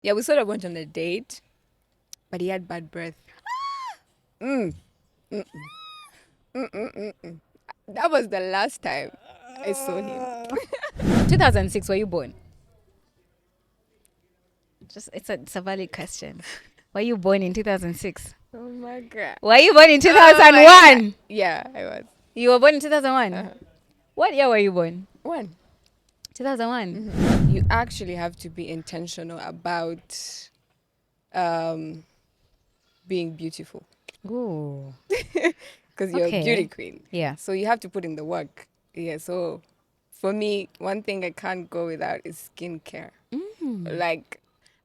Yeah, we sort of went on a date, but he had bad breath. Mm. Mm. That was the last time I saw him. 2006, were you born? Just it's a valid question. Were you born in 2006? Oh my god. Were you born in Oh my god. 2001? Yeah, I was. You were born in 2001. Uh-huh. What year were you born? One. 2001. You actually have to be intentional about um, being beautiful Ooh. because you're a beauty Okay. queen. Yeah. So you have to put in the work. Yeah. So for me, one thing I can't go without is skincare. Like,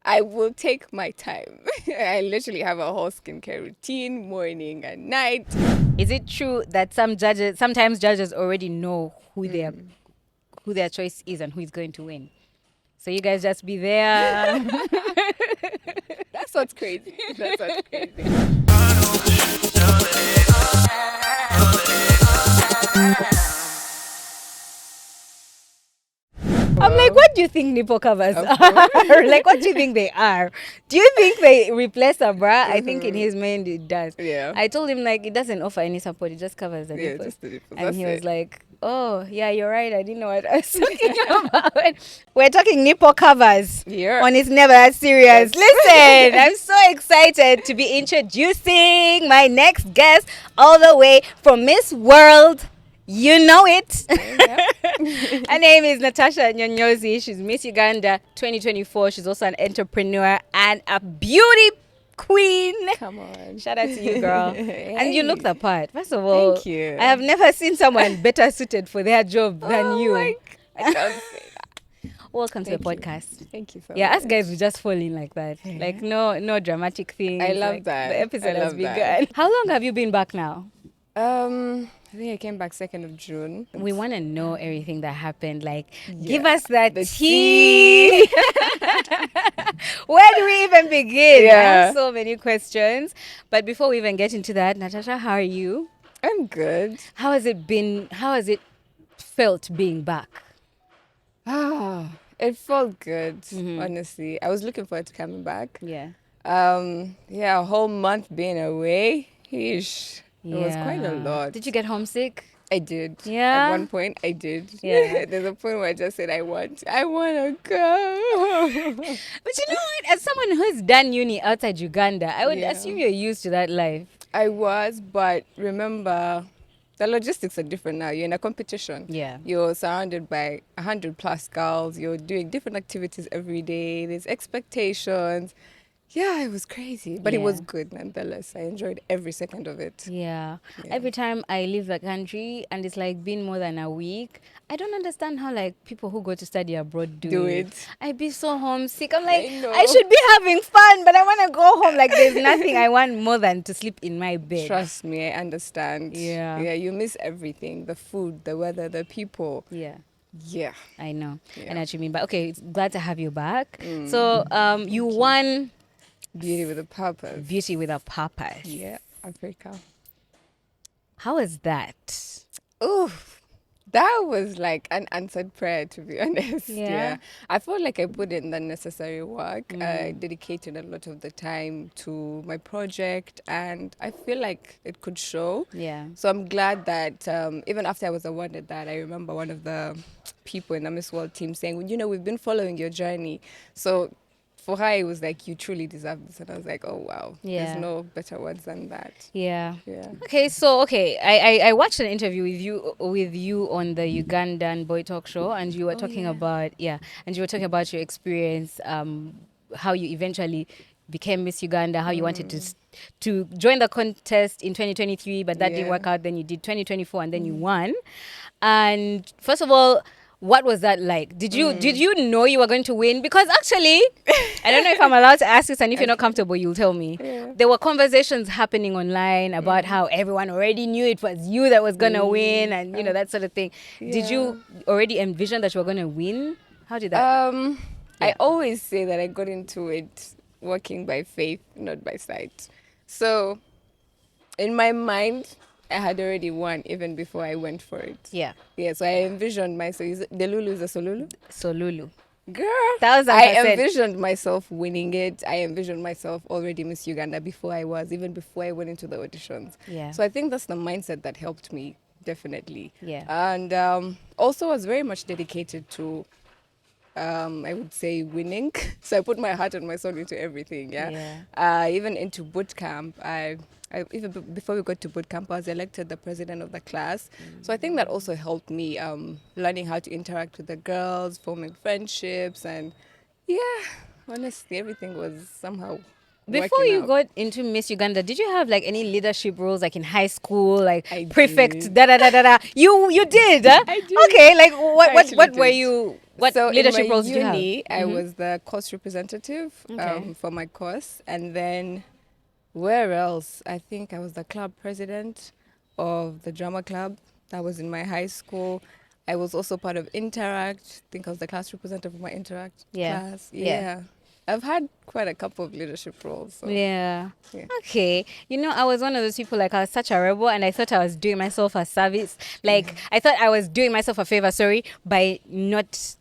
I will take my time. I literally have a whole skincare routine, morning and night. Is it true that sometimes judges already know who their choice is and who is going to win? So you guys just be there. That's what's crazy. That's what's crazy. I'm like, what do you think nipple covers Of are? course. Like, what do you think they are? Do you think they replace a bra? I think in his mind it does. Yeah. I told him like it doesn't offer any support; it just covers the Yeah, nipples. just the nipples. And That's he it. was like, "Oh, yeah, you're right. I didn't know what I was talking about." We're talking nipple covers Yeah. on It's Never That Serious. Yes. Listen, I'm so excited to be introducing my next guest all the way from Miss World. You know it. Her name is Natasha Nyonyozi. She's Miss Uganda 2024. She's also an entrepreneur and a beauty queen. Come on. Shout out to you, girl. And you look Hey. the part. First of all, Thank you. I have never seen someone better suited for their job than Oh you. my I don't say that. Welcome to the Thank you. podcast. Thank you so Yeah, much. us guys, we just fall in like that. Yeah. Like no dramatic things. I love Like, that. The episode I has love begun. that. How long have you been back now? I think I came back 2nd of June. We want to know everything that happened. Like, give Yeah. us that The tea. Where do we even begin? I Yeah. have so many questions. But before we even get into that, Natasha, how are you? I'm good. How has it been? How has it felt being back? It felt good, honestly. I was looking forward to coming back. Yeah. Yeah, a whole month being away. Yeesh. It was quite a lot. Did you get homesick? I did. Yeah? At one point, I did. Yeah. There's a point where I just said, I want to go. But you know what? As someone who's done uni outside Uganda, I would Yeah. assume you're used to that life. I was, but remember, the logistics are different now. You're in a competition. Yeah. You're surrounded by 100 plus girls. You're doing different activities every day. There's expectations. Yeah, it was crazy, but it was Yeah. good nonetheless. I enjoyed every second of it. Yeah. Yeah. Every time I leave the country and it's like been more than a week, I don't understand how like people who go to study abroad do it. I'd be so homesick. I'm like, I know. I should be having fun, but I want to go home. Like there's nothing I want more than to sleep in my bed. Trust me, I understand. Yeah. Yeah, you miss everything. The food, the weather, the people. Yeah. Yeah. I know. Yeah. I know what you mean. But okay, it's glad to have you back. So you won Beauty with a purpose. Beauty with a Purpose. Yeah, Africa. How was that? Oof. That was like an answered prayer, to be honest. Yeah. I felt like I put in the necessary work. I dedicated a lot of the time to my project, and I feel like it could show. Yeah. So I'm glad that even after I was awarded that, I remember one of the people in the Miss World team saying, you know, we've been following your journey. So for her, it was like, you truly deserve this. And I was like, oh, wow. Yeah. There's no better words than that. Yeah. Yeah. Okay, so I watched an interview with you on the Ugandan Boy Talk Show, and you were talking about and you were talking about your experience, how you eventually became Miss Uganda, how you wanted to join the contest in 2023, but that didn't Yeah. work out. Then you did 2024, and then you won. And first of all, what was that like? Did you know you were going to win? Because actually, I don't know if I'm allowed to ask this, and if you're not comfortable, you'll tell me. Yeah. There were conversations happening online about how everyone already knew it was you that was gonna win, and you know that sort of thing. Did you already envision that you were gonna win? How did that? I always say that I got into it working by faith, not by sight. So in my mind, I had already won even before I went for it. Yeah. Yeah, so I envisioned myself. Delulu is a Solulu? So Lulu. Girl, 1000%. envisioned myself winning it. I envisioned myself already Miss Uganda even before I went into the auditions. Yeah. So I think that's the mindset that helped me, definitely. Yeah. And also, I was very much dedicated to, I would say, winning. So I put my heart and my soul into everything. Yeah. Even into boot camp. Even before we got to boot camp, I was elected the president of the class. So I think that also helped me learning how to interact with the girls, forming friendships, and yeah, honestly, everything was somehow Before working you out. got into Miss Uganda, did you have like any leadership roles like in high school, like I prefect, did. da da da da da? You did, huh? I did. Okay, like what I what actually what were did. you? What So in my leadership roles did you have? uni, I was the course representative Okay. for my course, and then where else? I think I was the club president of the drama club that was in my high school. I was also part of Interact. I think I was the class representative of my Interact Yeah. class. Yeah. Yeah. I've had quite a couple of leadership roles. So, Yeah. yeah. Okay. You know, I was one of those people, like I was such a rebel and I thought I was doing myself a service. Like I thought I was doing myself a favor, sorry, by not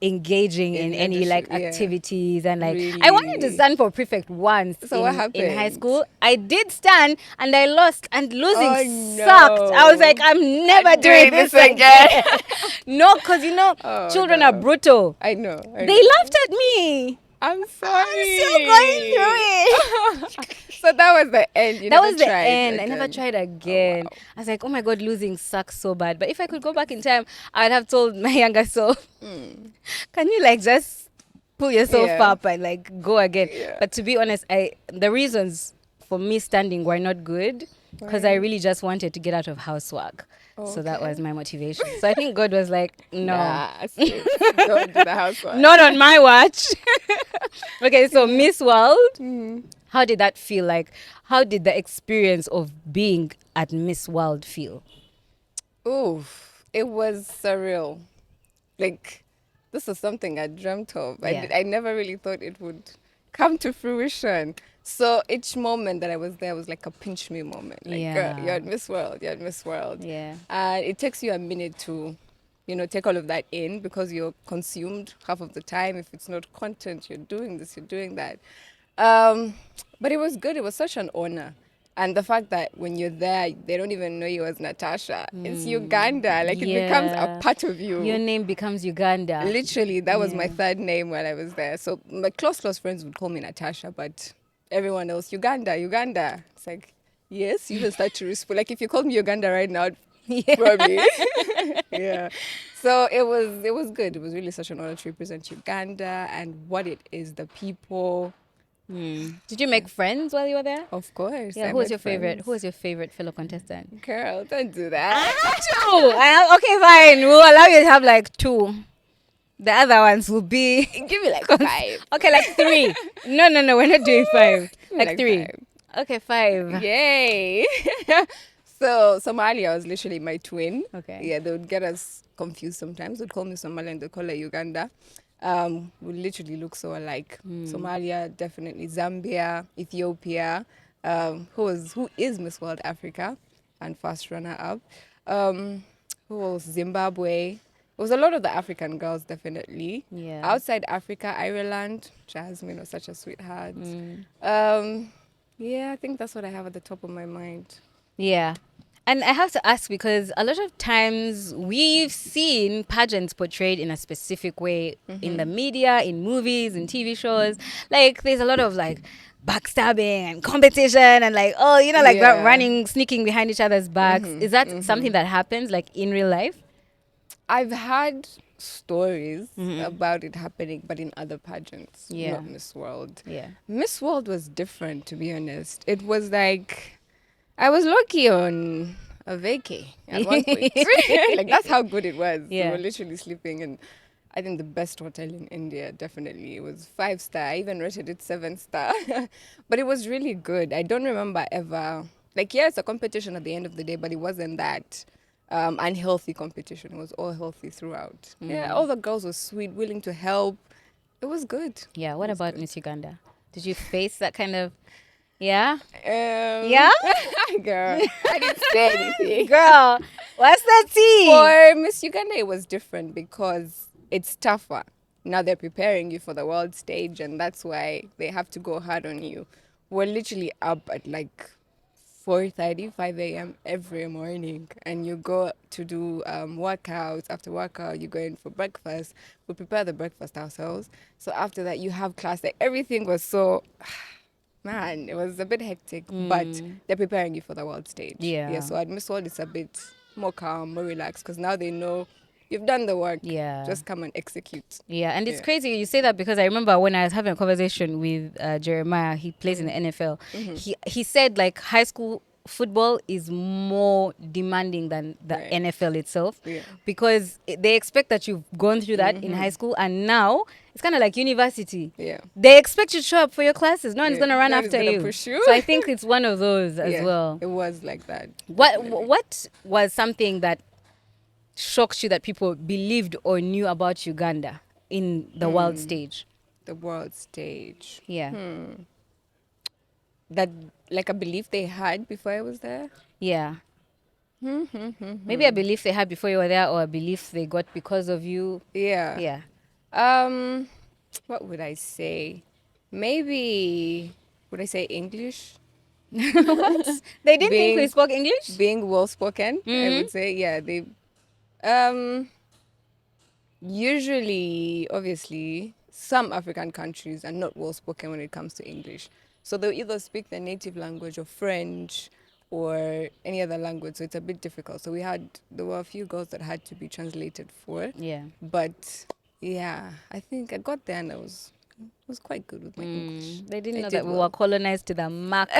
engaging in In any like leadership, yeah. activities. And like I wanted to Really. stand for prefect once So what in high happened? school. I did stand and I lost, and losing Oh, sucked. I was like, no. I'm never Doing doing this this again. again. No, because you know, Oh, children are no. brutal. I know. They laughed at me. I'm sorry. I'm still going through it. So that was the end. You That never was the tried end. I never again. tried again. wow. I was like, oh my God, losing sucks so bad. But if I could go back in time, I'd have told my younger self, can you like just pull yourself Yeah. up and like go again? Yeah. But to be honest, the reasons for me standing were not good because I Right. really just wanted to get out of housework. So that was Okay. my motivation. So I think God was like, no, Nah, sis, don't do the housework. not on my watch. Okay, so Miss World, how did that feel? Like, how did the experience of being at Miss World feel? Oof, it was surreal. Like, this is something I dreamt of. Yeah. I never really thought it would come to fruition. So each moment that I was there was like a pinch me moment. Like, girl, you're Yeah. at Miss World, you're at Miss World. Yeah. And it takes you a minute to, take all of that in because you're consumed half of the time. If it's not content, you're doing this, you're doing that. But it was good. It was such an honor. And the fact that when you're there, they don't even know you as Natasha. It's Uganda. Like, it becomes Yeah. a part of you. Your name becomes Uganda. Literally, that was my Yeah. third name while I was there. So my close friends would call me Natasha, but everyone else, Uganda, Uganda. It's like, yes, you even start to respond. Like, if you called me Uganda right now, Yeah. probably. Yeah. So it was good. It was really such an honor to represent Uganda and what it is, the people. Did you make friends while you were there? Of course. Yeah. I Who was met your favorite? friends. Who was your favorite fellow contestant? Girl, don't do that. Two. Okay, fine. We'll allow you to have like two. The other ones will be Give me like 5. okay, like three. No, we're not doing five. Give me Like three. 5. Okay, five. Yay. So Somalia was literally my twin. Okay. Yeah, they would get us confused sometimes. They'd call me Somalia and they'd call her Uganda. We literally look so alike. Somalia, definitely. Zambia, Ethiopia. Who is Miss World Africa and first runner up. Who else? Zimbabwe. It was a lot of the African girls, definitely. Yeah. Outside Africa, Ireland, Jasmine was such a sweetheart. Yeah, I think that's what I have at the top of my mind. Yeah. And I have to ask because a lot of times we've seen pageants portrayed in a specific way in the media, in movies, in TV shows. Like there's a lot of like backstabbing and competition and like, oh, like Yeah. running, sneaking behind each other's backs. Is that something that happens like in real life? I've had stories about it happening, but in other pageants, Yeah. not Miss World. Yeah. Miss World was different, to be honest. It was like I was lucky on a vacay at one point. Like that's how good it was. Yeah. We were literally sleeping in, I think, the best hotel in India. Definitely, it was 5-star. I even rated it 7-star. But it was really good. I don't remember ever it's a competition at the end of the day, but it wasn't that unhealthy competition. It was all healthy throughout. Yeah, all the girls were sweet, willing to help. It was good. Yeah. What about Miss Uganda? Did you face that kind of yeah? Yeah, girl, I didn't say anything. Girl, what's the tea? For Miss Uganda, it was different because it's tougher. now they're preparing you for the world stage, and that's why they have to go hard on you. We're literally up at like 4:30, 5 a.m. every morning, and you go to do workouts. After workout, you go in for breakfast. We prepare the breakfast ourselves. So after that, you have class. Like everything was so, man, it was a bit hectic, but they're preparing you for the world stage. Yeah. So at Miss World, it's a bit more calm, more relaxed, because now they know you've done the work. Yeah. Just come and execute. Yeah, and it's crazy you say that because I remember when I was having a conversation with Jeremiah, he plays in the NFL. He said like high school football is more demanding than the NFL itself because they expect that you've gone through that in high school, and now it's kind of like university. Yeah. They expect you to show up for your classes. No one's going to run No one's after gonna you. push you. So I think it's one of those as Yeah, well. it was like that. What was something that shocked you that people believed or knew about Uganda in the world stage? The world stage. Yeah. That, like, a belief they had before I was there. Yeah. Maybe a belief they had before you were there, or a belief they got because of you. Yeah. Yeah. What would I say? Maybe, would I say English? What? They didn't think we spoke English? Being well spoken, I would say. Yeah, they usually, obviously, some African countries are not well spoken when it comes to English. So they'll either speak their native language or French or any other language. So it's a bit difficult. So there were a few girls that had to be translated for. Yeah. But yeah, I think I got there and I was quite good with my English. They didn't I know did that we well. were colonized to the max.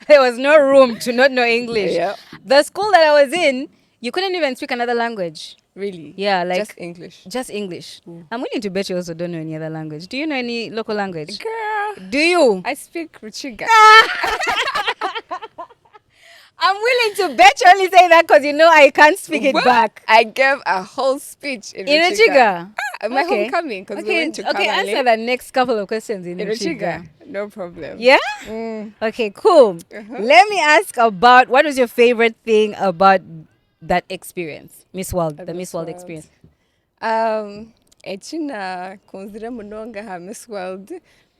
There was no room to not know English. Yeah. The school that I was in, you couldn't even speak another language. Really? Yeah, like just English. Just English. I'm willing to bet you also don't know any other language. Do you know any local language? Girl, Do you? I speak Ruchiga. I'm willing to bet you only say that because you know I can't speak it back. I gave a whole speech in Ruchiga. My homecoming, because we went to Okay, answer the next couple of questions in Ruchiga. No problem. Yeah? Okay, cool. Let me ask about what was your favorite thing about that experience, Miss World, the Miss World experience? Ekina kunzire munonga ha Miss World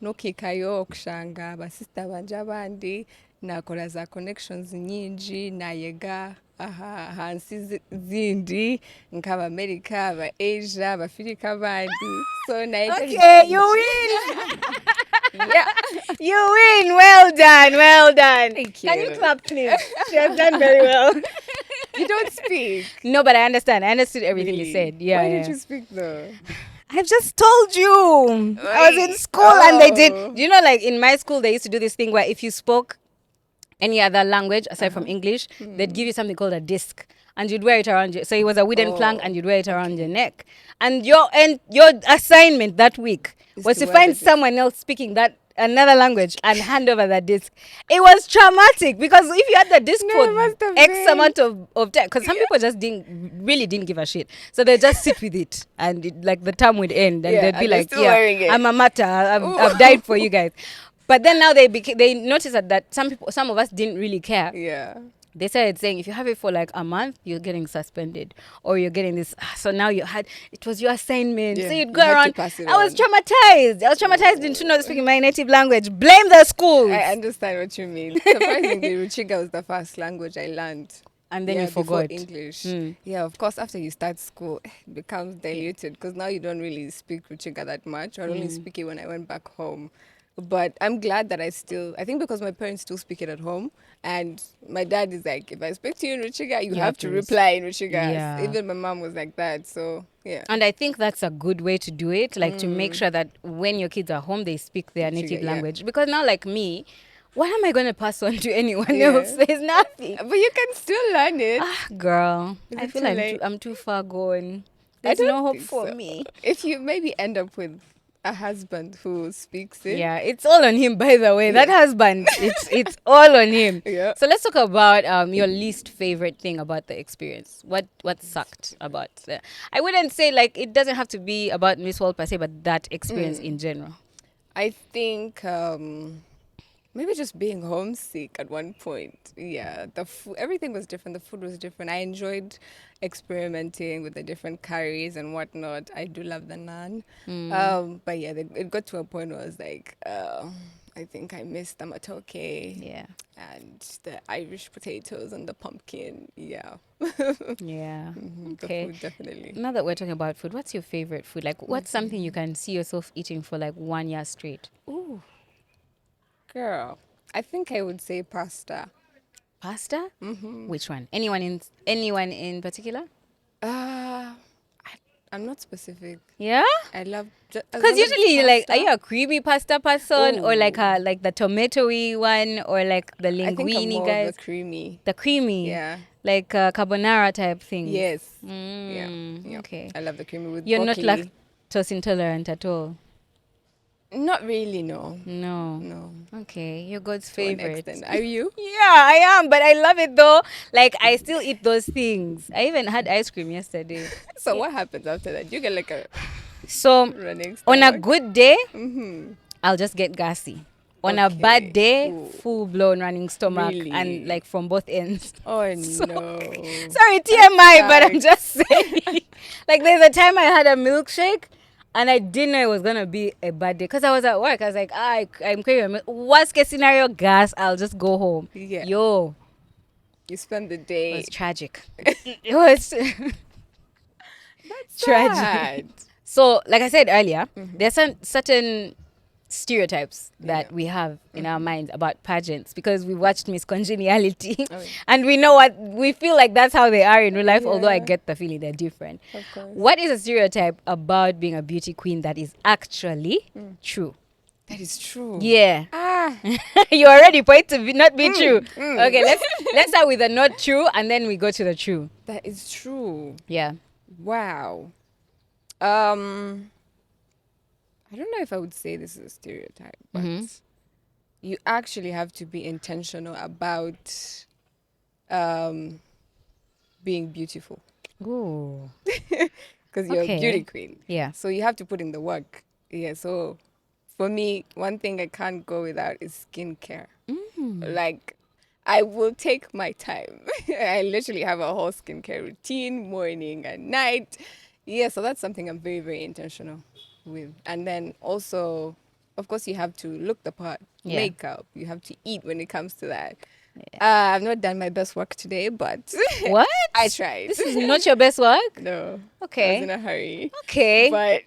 nokikayo okushanga basista banje abandi nakola za connections nyingi nayega hansi zindi nk'aba America, aba Asia, abafirika abandi. So okay, you win. Yeah. You win. Well done. Well done. Thank you. Can you clap, please? She has done very well. You don't speak. No, but I understand. I understood everything you said. Yeah. Why did you speak though? I've just told you. I was in school and they did. You know, like in my school, they used to do this thing where if you spoke any other language aside from English, they'd give you something called a disc. And you'd wear it around you. So it was a wooden plank and you'd wear it around your neck. And your assignment that week was to find someone else speaking that another language and hand over that disc. It was traumatic because if you had the disc for X amount of time, because some people just didn't give a shit. So they just sit with it and like the term would end and they'd be like, yeah, I'm a matter. I've died for you guys. But then now they noticed that some of us didn't really care. Yeah. They started saying if you have it for like a month, you're getting suspended or you're getting this. So now it was your assignment. Yeah, so you'd go around. I was on. traumatized. I was traumatized into not speaking my native language. Blame the schools. I understand what you mean. Surprisingly, Ruchiga was the first language I learned. And then you forgot English. Yeah, of course, after you start school, it becomes diluted because now you don't really speak Ruchiga that much. I only speak it when I went back home. But I'm glad that I think because my parents still speak it at home, and my dad is like, if I speak to you in Ruchiga, you have to reply in Ruchiga. Yeah. Even my mom was like that, so yeah. And I think that's a good way to do it, like to make sure that when your kids are home, they speak their native language. Because now, like me, what am I going to pass on to anyone else? There's nothing. But you can still learn it. Girl, I feel like I'm too far gone. There's no hope for me. If you maybe end up with a husband who speaks it. Yeah, it's all on him, by the way. That husband, it's all on him. Yeah. So let's talk about your least favorite thing about the experience. What sucked about the, I wouldn't say like it doesn't have to be about Miss World per se, but that experience in general. I think maybe just being homesick at one point. Yeah, the food, everything was different. The food was different. I enjoyed experimenting with the different curries and whatnot. I do love the naan. But yeah, it got to a point where I was like, I think I missed the matoke Yeah. and the Irish potatoes and the pumpkin. Yeah. Yeah. The Okay. food, definitely. Now that we're talking about food, what's your favorite food? Like, what's something you can see yourself eating for like 1 year straight? Ooh, girl. I think I would say pasta. Pasta? Which one? Anyone in particular? Uh, I'm not specific. Yeah? I love as Because long as it's usually, like, are pasta. you a creamy pasta person or like Oh, the tomatoey one or like the I think I'm linguine more of the guys? creamy. The creamy, Yeah. like carbonara type things. Yes. Yeah. Yeah. Okay. I love the creamy with You're not broccoli. lactose intolerant at all? Not really, no. No. No. Okay. You're God's To an favorite. extent. Are you? Yeah, I am, but I love it though. Like, I still eat those things. I even had ice cream yesterday. So what happens after that? You get like a So, running on a stomach. good day, Mm-hmm. I'll just get gassy. On a bad Okay. day, Ooh. full blown running stomach and Really? like from both ends. Oh So, no. sorry, TMI, but I'm Sad. just saying. Like, there's a time I had a milkshake and I didn't know it was going to be a bad day because I was at work. I was like, I'm craving a worst case scenario, gas, I'll just go home. Yeah. Yo, You spend the it day. was tragic. It was That's tragic. sad. So, like I said earlier, there's some certain stereotypes that Yeah. we have in our minds about pageants because we watched Miss Congeniality Oh, yeah. and we know what we feel like that's how they are in real life, although I Yeah. get the feeling they're different. Of course. What is a stereotype about being a beauty queen that is actually true? That is true. Yeah. Ah. You already point to not be true. Okay, let's start with the not true and then we go to the true. That is true. Yeah. Wow. I don't know if I would say this is a stereotype, but you actually have to be intentional about being beautiful Ooh. because you're Okay. a beauty queen. Yeah. So you have to put in the work. Yeah. So for me, one thing I can't go without is skincare. Like, I will take my time. I literally have a whole skincare routine, morning and night. Yeah, so that's something I'm very, very intentional with. And then also, of course, you have to look the part, Yeah. makeup. You have to eat when it comes to that. I've not done my best work today, but What? I tried. This is not your best work? No. I Okay. was in a hurry. Okay. But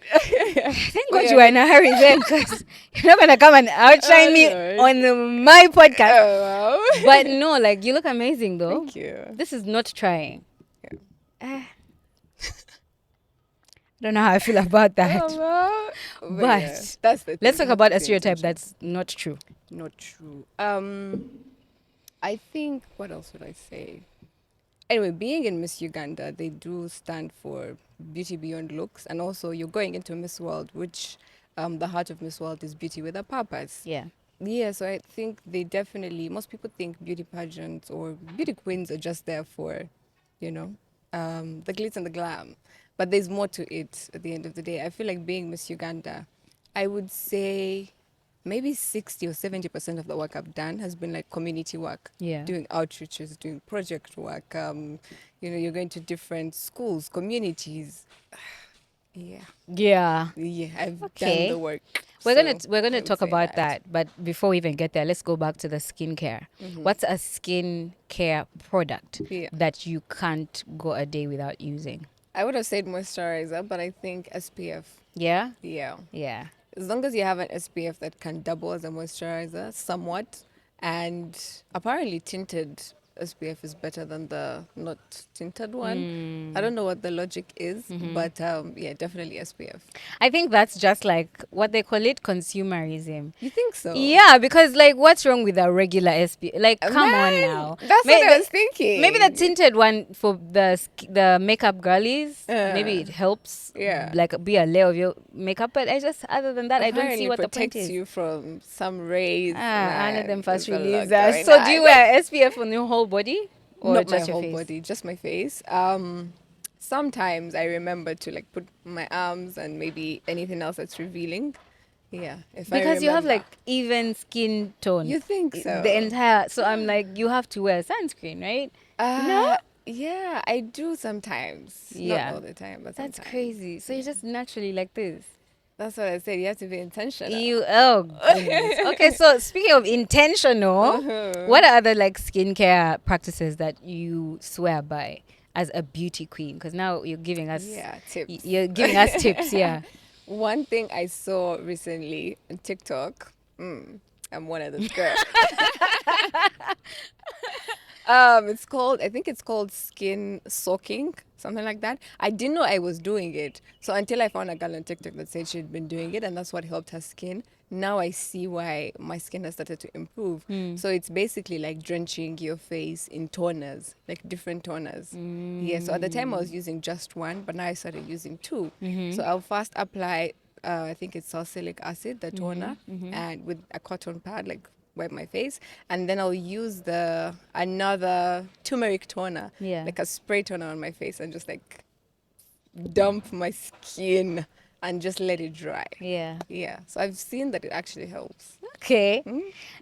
Thank God you are in a hurry then, because you're not gonna come and outshine me no. on my podcast. Oh, wow. But no, like, you look amazing though. Thank you. This is not trying. Yeah. I don't know how I feel about that. Oh, wow. But yeah, that's the thing. Let's You talk have about to a be stereotype intentional. that's not true. Not true. I think, what else would I say? Anyway, being in Miss Uganda, they do stand for beauty beyond looks, and also you're going into Miss World, which the heart of Miss World is beauty with a purpose. Yeah. Yeah, so I think they definitely, most people think beauty pageants or beauty queens are just there for, the glitz and the glam. But there's more to it at the end of the day. I feel like being Miss Uganda, I would say maybe 60 or 70% of the work I've done has been like community work. Yeah. Doing outreaches, doing project work. You're going to different schools, communities. Yeah. Yeah. Yeah, I've Okay. done the work. We're So gonna I would talk say about that, but before we even get there, let's go back to the skincare. What's a skincare product Yeah. that you can't go a day without using? I would have said moisturizer, but I think SPF. Yeah, Yeah. yeah, As long as you have an SPF that can double as a moisturizer somewhat, and apparently tinted SPF is better than the not tinted one. I don't know what the logic is, but yeah, definitely SPF. I think that's just like what they call it, consumerism. You think so? Yeah, because like, what's wrong with a regular SPF? Like, come on Man, now. That's May- what I was thinking. Maybe the tinted one for the makeup girlies, maybe it helps, Yeah. like, be a layer of your makeup. But other than that, I don't see Apparently what the point protects is. you from some rays. I let them fast there's a lot release that. going So, do you on. wear SPF on your whole body or Not my just your whole face? body, just my face. Sometimes I remember to like put my arms and maybe anything else that's revealing. Yeah, if I Because you have remember. like even skin tone. You think The so? entire. So I'm like, you have to wear sunscreen, right? No? Yeah, I do sometimes. Not Yeah. all the time, but That's sometimes. crazy. So you're Yeah. just naturally like this. That's what I said. You have to be intentional. Oh goodness. Okay, so speaking of intentional, Uh-huh. what are other like skincare practices that you swear by as a beauty queen? Because now Yeah, tips. you're giving us tips. Yeah. One thing I saw recently on TikTok, I'm one of those girls. It's called, I think it's called skin soaking, something like that. I didn't know I was doing it. So until I found a girl on TikTok that said she'd been doing it and that's what helped her skin. Now I see why my skin has started to improve. So it's basically like drenching your face in toners, like different toners. Yeah, so at the time I was using just one, but now I started using two. So I'll first apply, I think it's salicylic acid, the toner, and with a cotton pad, like wipe my face, and then I'll use the another turmeric toner, Yeah. like a spray toner on my face, and just like dump my skin and just let it dry. Yeah. Yeah, so I've seen that it actually helps. Okay.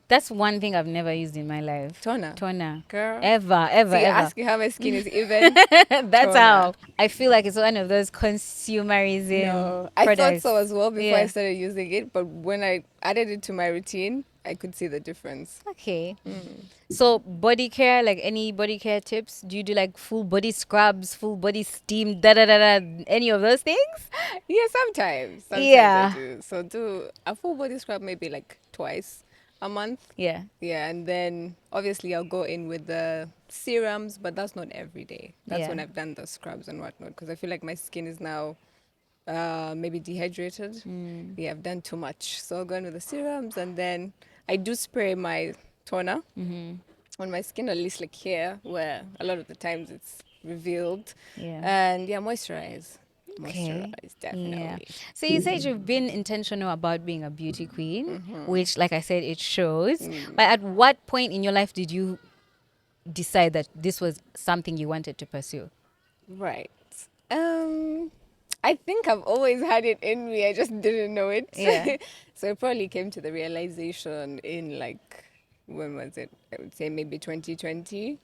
That's one thing I've never used in my life. Toner, Toner. girl. Ever, ever, See, you're ever. asking how my skin is even. That's Toner. how. I feel like it's one of those consumerism No, I thought products. so as well before I Yeah. started using it, but when I added it to my routine, I could see the difference. Okay. So body care, like any body care tips? Do you do like full body scrubs, full body steam, da da da da, any of those things? Yeah, sometimes. Sometimes I Yeah. do. So do a full body scrub maybe like twice a month. Yeah. Yeah, and then obviously I'll go in with the serums, but that's not every day. That's Yeah. when I've done the scrubs and whatnot, because I feel like my skin is now maybe dehydrated. Yeah, I've done too much. So I'll go in with the serums, and then I do spray my toner on my skin, at least like here, where a lot of the times it's revealed. Yeah. And yeah, moisturize. Okay. Moisturize, Yeah. definitely. So you said you've been intentional about being a beauty queen, which, like I said, it shows. But at what point in your life did you decide that this was something you wanted to pursue? Right. Um, I think I've always had it in me. I just didn't know it. Yeah. So it probably came to the realization in like, when was it? I would say maybe 2020.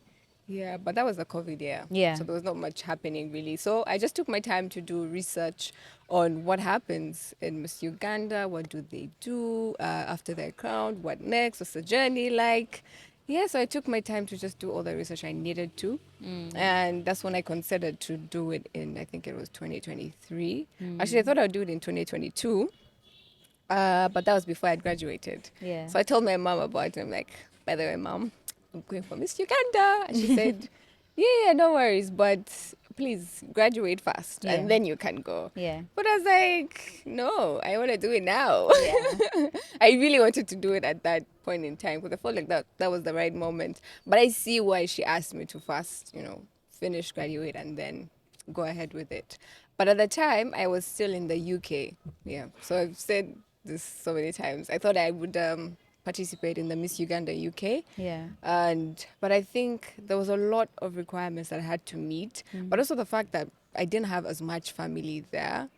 Yeah, but that was the COVID year. Yeah. So there was not much happening really. So I just took my time to do research on what happens in Miss Uganda. What do they do after their crown? What next? What's the journey like? Yeah, so I took my time to just do all the research I needed to. And that's when I considered to do it in, I think it was 2023. Actually, I thought I'd do it in 2022, but that was before I'd graduated. Yeah. So I told my mom about it. I'm like, by the way, mom, I'm going for Miss Uganda. And she said, yeah, no worries, but please graduate first Yeah. and then you can go. Yeah. But I was like, no, I want to do it now. Yeah. I really wanted to do it at that point in time because I felt like that was the right moment. But I see why she asked me to first, finish, graduate, and then go ahead with it. But at the time, I was still in the UK. Yeah. So I've said this so many times. I thought I would participate in the Miss Uganda UK. Yeah. But I think there was a lot of requirements that I had to meet, but also the fact that I didn't have as much family there.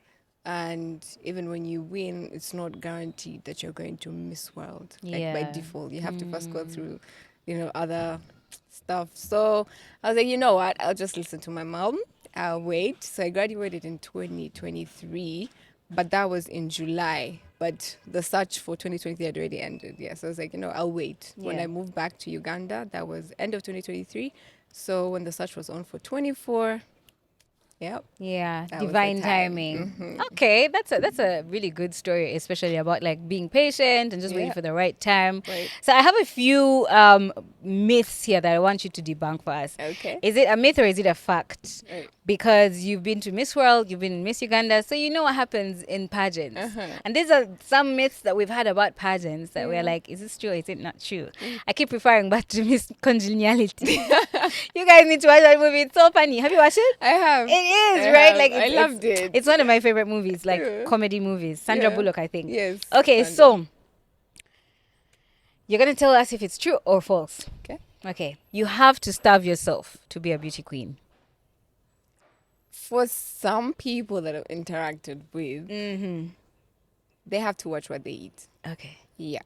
And even when you win, it's not guaranteed that you're going to Miss World. Like by Yeah. default, you have to first go through, other stuff. So I was like, you know what? I'll just listen to my mom. I'll wait. So I graduated in 2023, but that was in July. But the search for 2023 had already ended. Yeah, so I was like, I'll wait. When Yeah. I moved back to Uganda, that was end of 2023. So when the search was on for 24, yep, Yeah, that was the divine time. timing. Okay, that's a really good story, especially about like being patient and just waiting Yeah. for the right time. Right. So I have a few myths here that I want you to debunk for us. Okay. Is it a myth or is it a fact? Right. Because you've been to Miss World, you've been in Miss Uganda, so you know what happens in pageants. Uh-huh. And these are some myths that we've had about pageants that we're like, is this true or is it not true? I keep referring back to Miss Congeniality. You guys need to watch that movie. It's so funny. Have you watched it? I have. It is, I right? have. Like I loved it. It's one of my favorite movies, like Yeah. comedy movies. Sandra Yeah. Bullock, I think. Yes. Okay, Sandra. so you're gonna tell us if it's true or false. Okay. Okay. You have to starve yourself to be a beauty queen. For some people that I've interacted with, they have to watch what they eat. Okay. Yeah.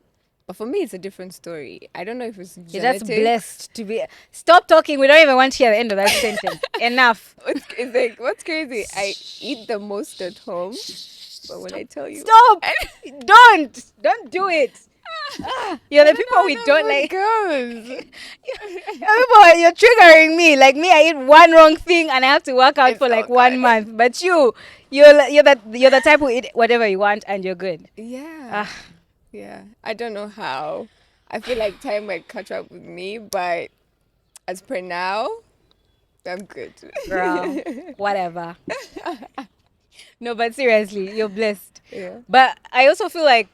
But for me, it's a different story. I don't know if it's You're just genetics. blessed to be. Stop talking. We don't even want to hear the end of that sentence. Enough. It's like, what's crazy? I eat the most at home. But when I tell you. Stop. Don't do it. You're the people we don't like. Goes. You're triggering me. Like me, I eat one wrong thing and I have to work out for like 1 month. But you're the type who eat whatever you want and you're good. Yeah. Yeah. I don't know how. I feel like time might catch up with me, but as per now, I'm good. Girl, whatever. No, but seriously, you're blessed. Yeah. But I also feel like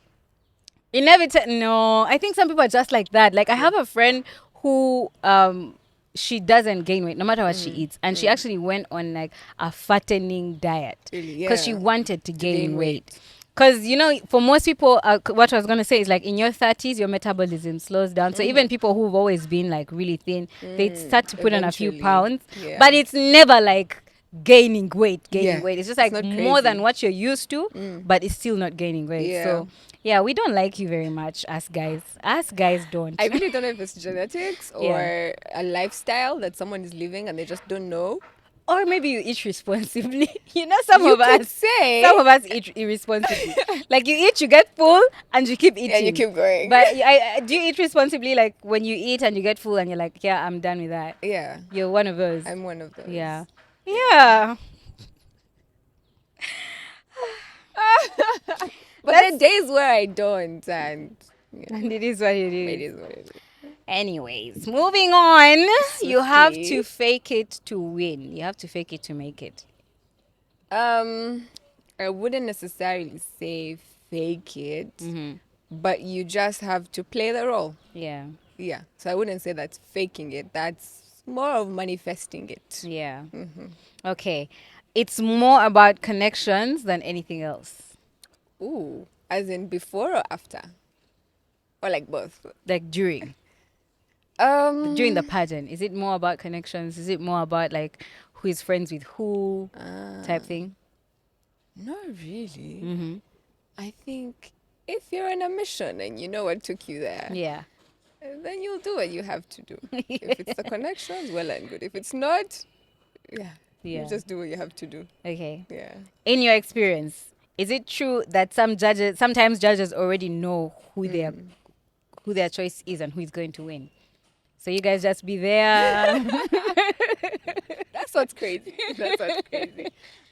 no, I think some people are just like that. Like I have a friend who she doesn't gain weight no matter what she eats, and she actually went on like a fattening diet because she wanted to gain weight. Because for most people, what I was gonna say is like in your 30s, your metabolism slows down. So even people who've always been like really thin, they start to put on a few pounds, but it's never like gaining weight. It's just like more than what you're used to, but it's still not gaining weight. So yeah, we don't like you very much, us guys. Us guys don't. I really don't know if it's genetics or a lifestyle that someone is living and they just don't know. Or maybe you eat responsibly. Some of us eat irresponsibly. Like you eat, you get full, and you keep eating. Yeah, you keep going. But do you eat responsibly? Like when you eat and you get full, and you're like, yeah, I'm done with that. Yeah. You're one of those. I'm one of those. Yeah. Yeah. But there are days where I don't, and it is what it is. It is what it is. Anyways, moving on. You have to fake it to win. You have to fake it to make it. I wouldn't necessarily say fake it, but you just have to play the role. Yeah. Yeah. So I wouldn't say that's faking it. That's more of manifesting it. Yeah. Okay. It's more about connections than anything else. Ooh. As in before or after? Or like both? Like during the pageant. Is it more about connections? Is it more about like who is friends with who type thing? Not really. I think if you're on a mission and you know what took you there, then you'll do what you have to do. If it's the connections, well and good. If it's not, you just do what you have to do. Okay. Yeah. In your experience, is it true that sometimes judges already know who their choice is and who is going to win? So you guys just be there. That's what's crazy.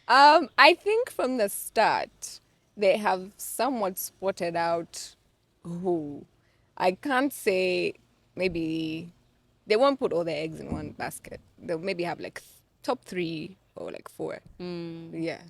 I think from the start, they have somewhat spotted out who. I can't say maybe they won't put all their eggs in one basket. They'll maybe have like top 3 or like 4. Yeah.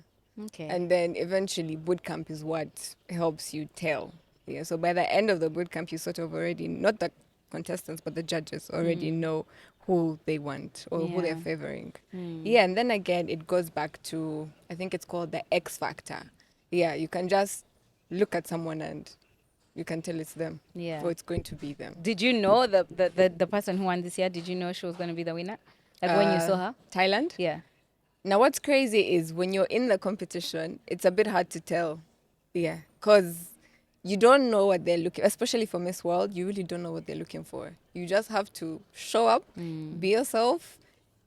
Okay. And then eventually boot camp is what helps you tell. Yeah. So by the end of the boot camp, you sort of already, not the contestants, but the judges already know who they want or who they're favoring. Yeah. And then again, it goes back to, I think it's called the X factor. Yeah. You can just look at someone and you can tell it's them. Yeah. Or it's going to be them. Did you know the person who won this year? Did you know she was going to be the winner? Like when you saw her? Thailand? Yeah. Now, what's crazy is when you're in the competition, it's a bit hard to tell. Yeah. Because you don't know what they're looking, especially for Miss World, you really don't know what they're looking for. You just have to show up, be yourself,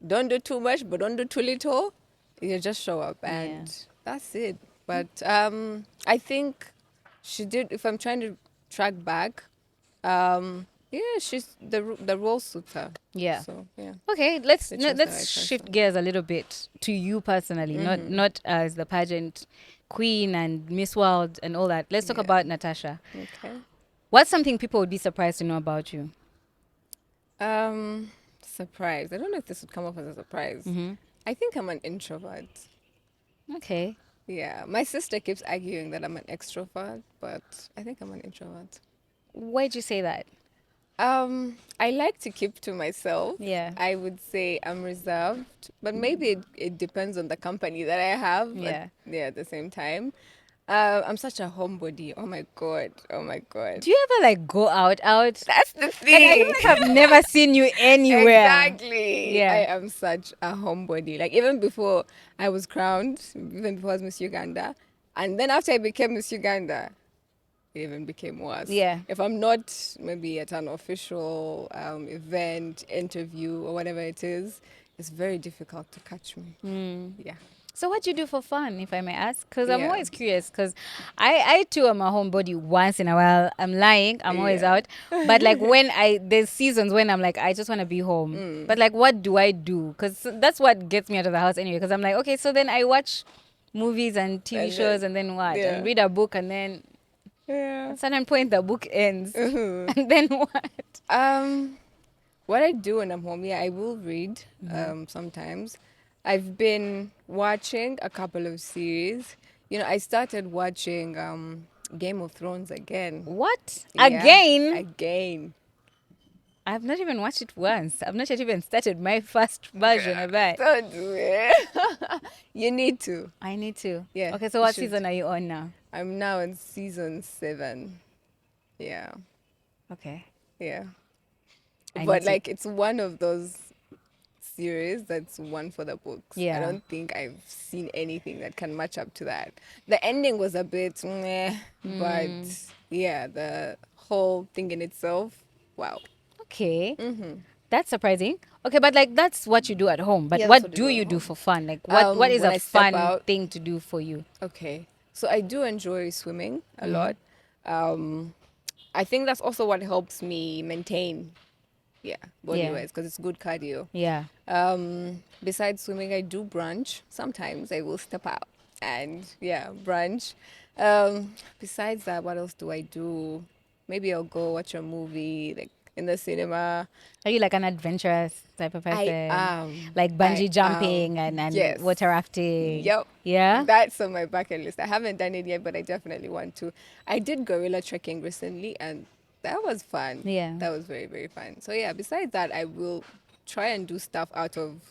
don't do too much, but don't do too little. You just show up and that's it. But I think she did, if I'm trying to track back, she's the role suits her. Yeah. So, yeah. Okay, let's shift gears a little bit to you personally, not as the pageant queen and Miss World and all that. Let's talk about Natasha. Okay. What's something people would be surprised to know about you? Surprise. I don't know if this would come off as a surprise. I think I'm an introvert. Okay. Yeah. My sister keeps arguing that I'm an extrovert, but I think I'm an introvert. Why'd you say that? I like to keep to myself. Yeah. I would say I'm reserved, but maybe it depends on the company that I have. Yeah. At the same time. I'm such a homebody. Oh my god. Do you ever like go out? That's the thing. Like, I feel like I've never seen you anywhere. Exactly. Yeah. I am such a homebody. Like even before I was crowned, even before I was Miss Uganda, and then after I became Miss Uganda, it even became worse. Yeah. If I'm not maybe at an official event, interview, or whatever it is, it's very difficult to catch me. Yeah. So what do you do for fun, if I may ask? Because I'm Yeah. always curious. Because I too am a homebody once in a while. I'm lying. I'm always Yeah. out. But like there's seasons when I'm like, I just want to be home. But like, what do I do? Because that's what gets me out of the house anyway. Because I'm like, okay, so then I watch movies and TV And shows then, and then what? yeah. And read a book and then Yeah. at certain point the book ends. And then what? What I do when I'm home, yeah, I will read sometimes. I've been watching a couple of series. You know, I started watching Game of Thrones again. What? Yeah, Again? Again. I've not even watched it once. I've not yet even started my first version of it. Don't do it. You need to. I need to. Yeah. Okay, so you what should. season are you on now? I'm now in season 7. Yeah. Okay. Yeah. I need But to- like it's one of those series that's one for the books. Yeah. I don't think I've seen anything that can match up to that. The ending was a bit meh, but yeah, the whole thing in itself, wow. Okay. That's surprising. Okay, but like that's what you do at home. But Yeah, that's what what I do do at you do home. for fun? Like what is When a I step fun out- thing to do for you? Okay. So I do enjoy swimming a lot. I think that's also what helps me maintain, body Yeah. wise, because it's good cardio. Yeah. Besides swimming, I do brunch. Sometimes I will step out and brunch. Besides that, what else do I do? Maybe I'll go watch a movie like in the cinema. Are you like an adventurous type of person? I am. Like bungee jumping and Yes. water rafting. Yep. Yeah. That's on my bucket list. I haven't done it yet, but I definitely want to. I did gorilla trekking recently, and that was fun. Yeah. That was very, very fun. So yeah, besides that, I will try and do stuff out of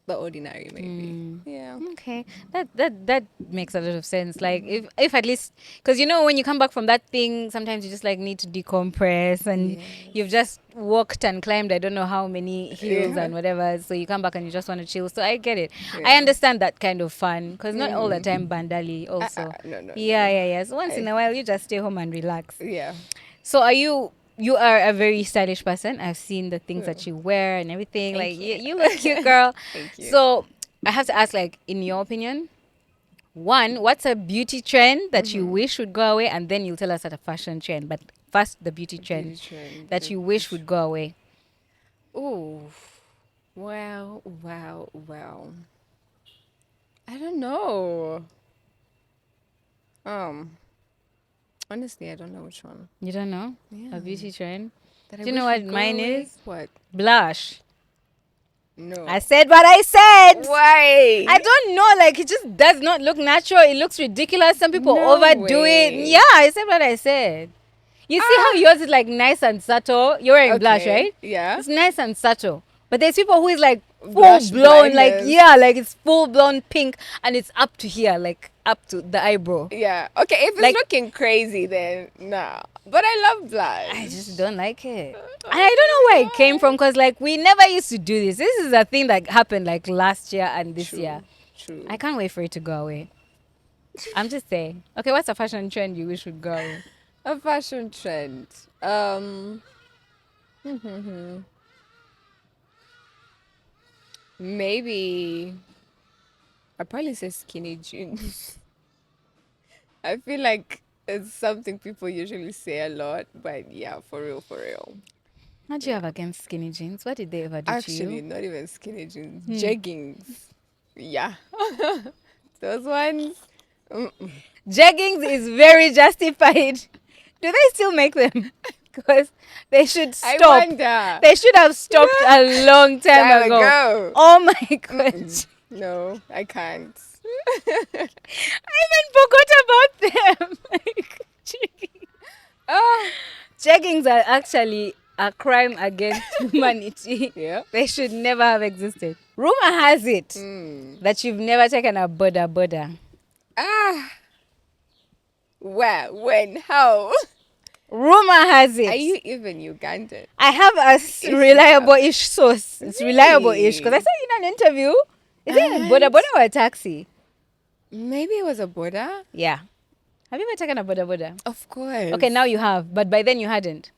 the ordinary, maybe. Yeah. Okay, that makes a lot of sense. Like if at least, because you know when you come back from that thing, sometimes you just like need to decompress, and you've just walked and climbed I don't know how many hills Yeah. and whatever. So you come back and you just want to chill. So I get it. Yeah. I understand that kind of fun because not all the time bandali also. No. Yeah. So once in a while you just stay home and relax. Yeah. So you are a very stylish person. I've seen the things that you wear and everything. Thank like you. you look cute, girl. Thank you. So I have to ask, like, in your opinion, one, what's a beauty trend that you wish would go away, and then you'll tell us at a fashion trend. But first, the beauty trend that you wish would go away. Oh, wow. I don't know. Honestly, I don't know which one. You don't know Yeah. a beauty trend? That I Do you know wish what would go mine away? is? What? Blush. No. I said what I said. Why? I don't know, like it just does not look natural. It looks ridiculous. Some people No overdo it. way. Yeah, I said what I said. You see how yours is like nice and subtle? You're wearing blush, Okay, right? yeah. It's nice and subtle. But there's people who is like full Blush blown, like blindness. like it's full blown pink and it's up to here, like up to the eyebrow. Yeah. Okay, if it's Like- looking crazy, then nah. But I love blush. I just don't like it. And I don't know where it came from because like we never used to do this. This is a thing that happened like last year and this True. year. True. I can't wait for it to go away. I'm just saying. Okay, what's a fashion trend you wish would go away? A fashion trend. Maybe I'd probably say skinny jeans. I feel like it's something people usually say a lot, but yeah, for real. What do you have against skinny jeans? What did they ever do to Actually, you? not even skinny jeans, jeggings. Yeah. Those ones. Jeggings is very justified. Do they still make them? Because they should I stop. wonder. They should have stopped a long time Time ago. ago. Oh my gosh. No, I can't. I even forgot about them. Like, jeggings. Oh, Jeggings are actually a crime against humanity. yeah. They should never have existed. Rumor has it that you've never taken a boda. Where? When? How? Rumor has it. Are you even Ugandan? I have a reliable-ish source. It's reliable-ish because I saw you in an interview. Is it a boda or a taxi? Maybe it was a boda. Yeah. Have you ever taken a boda boda? Of course. Okay, now you have, but by then you hadn't.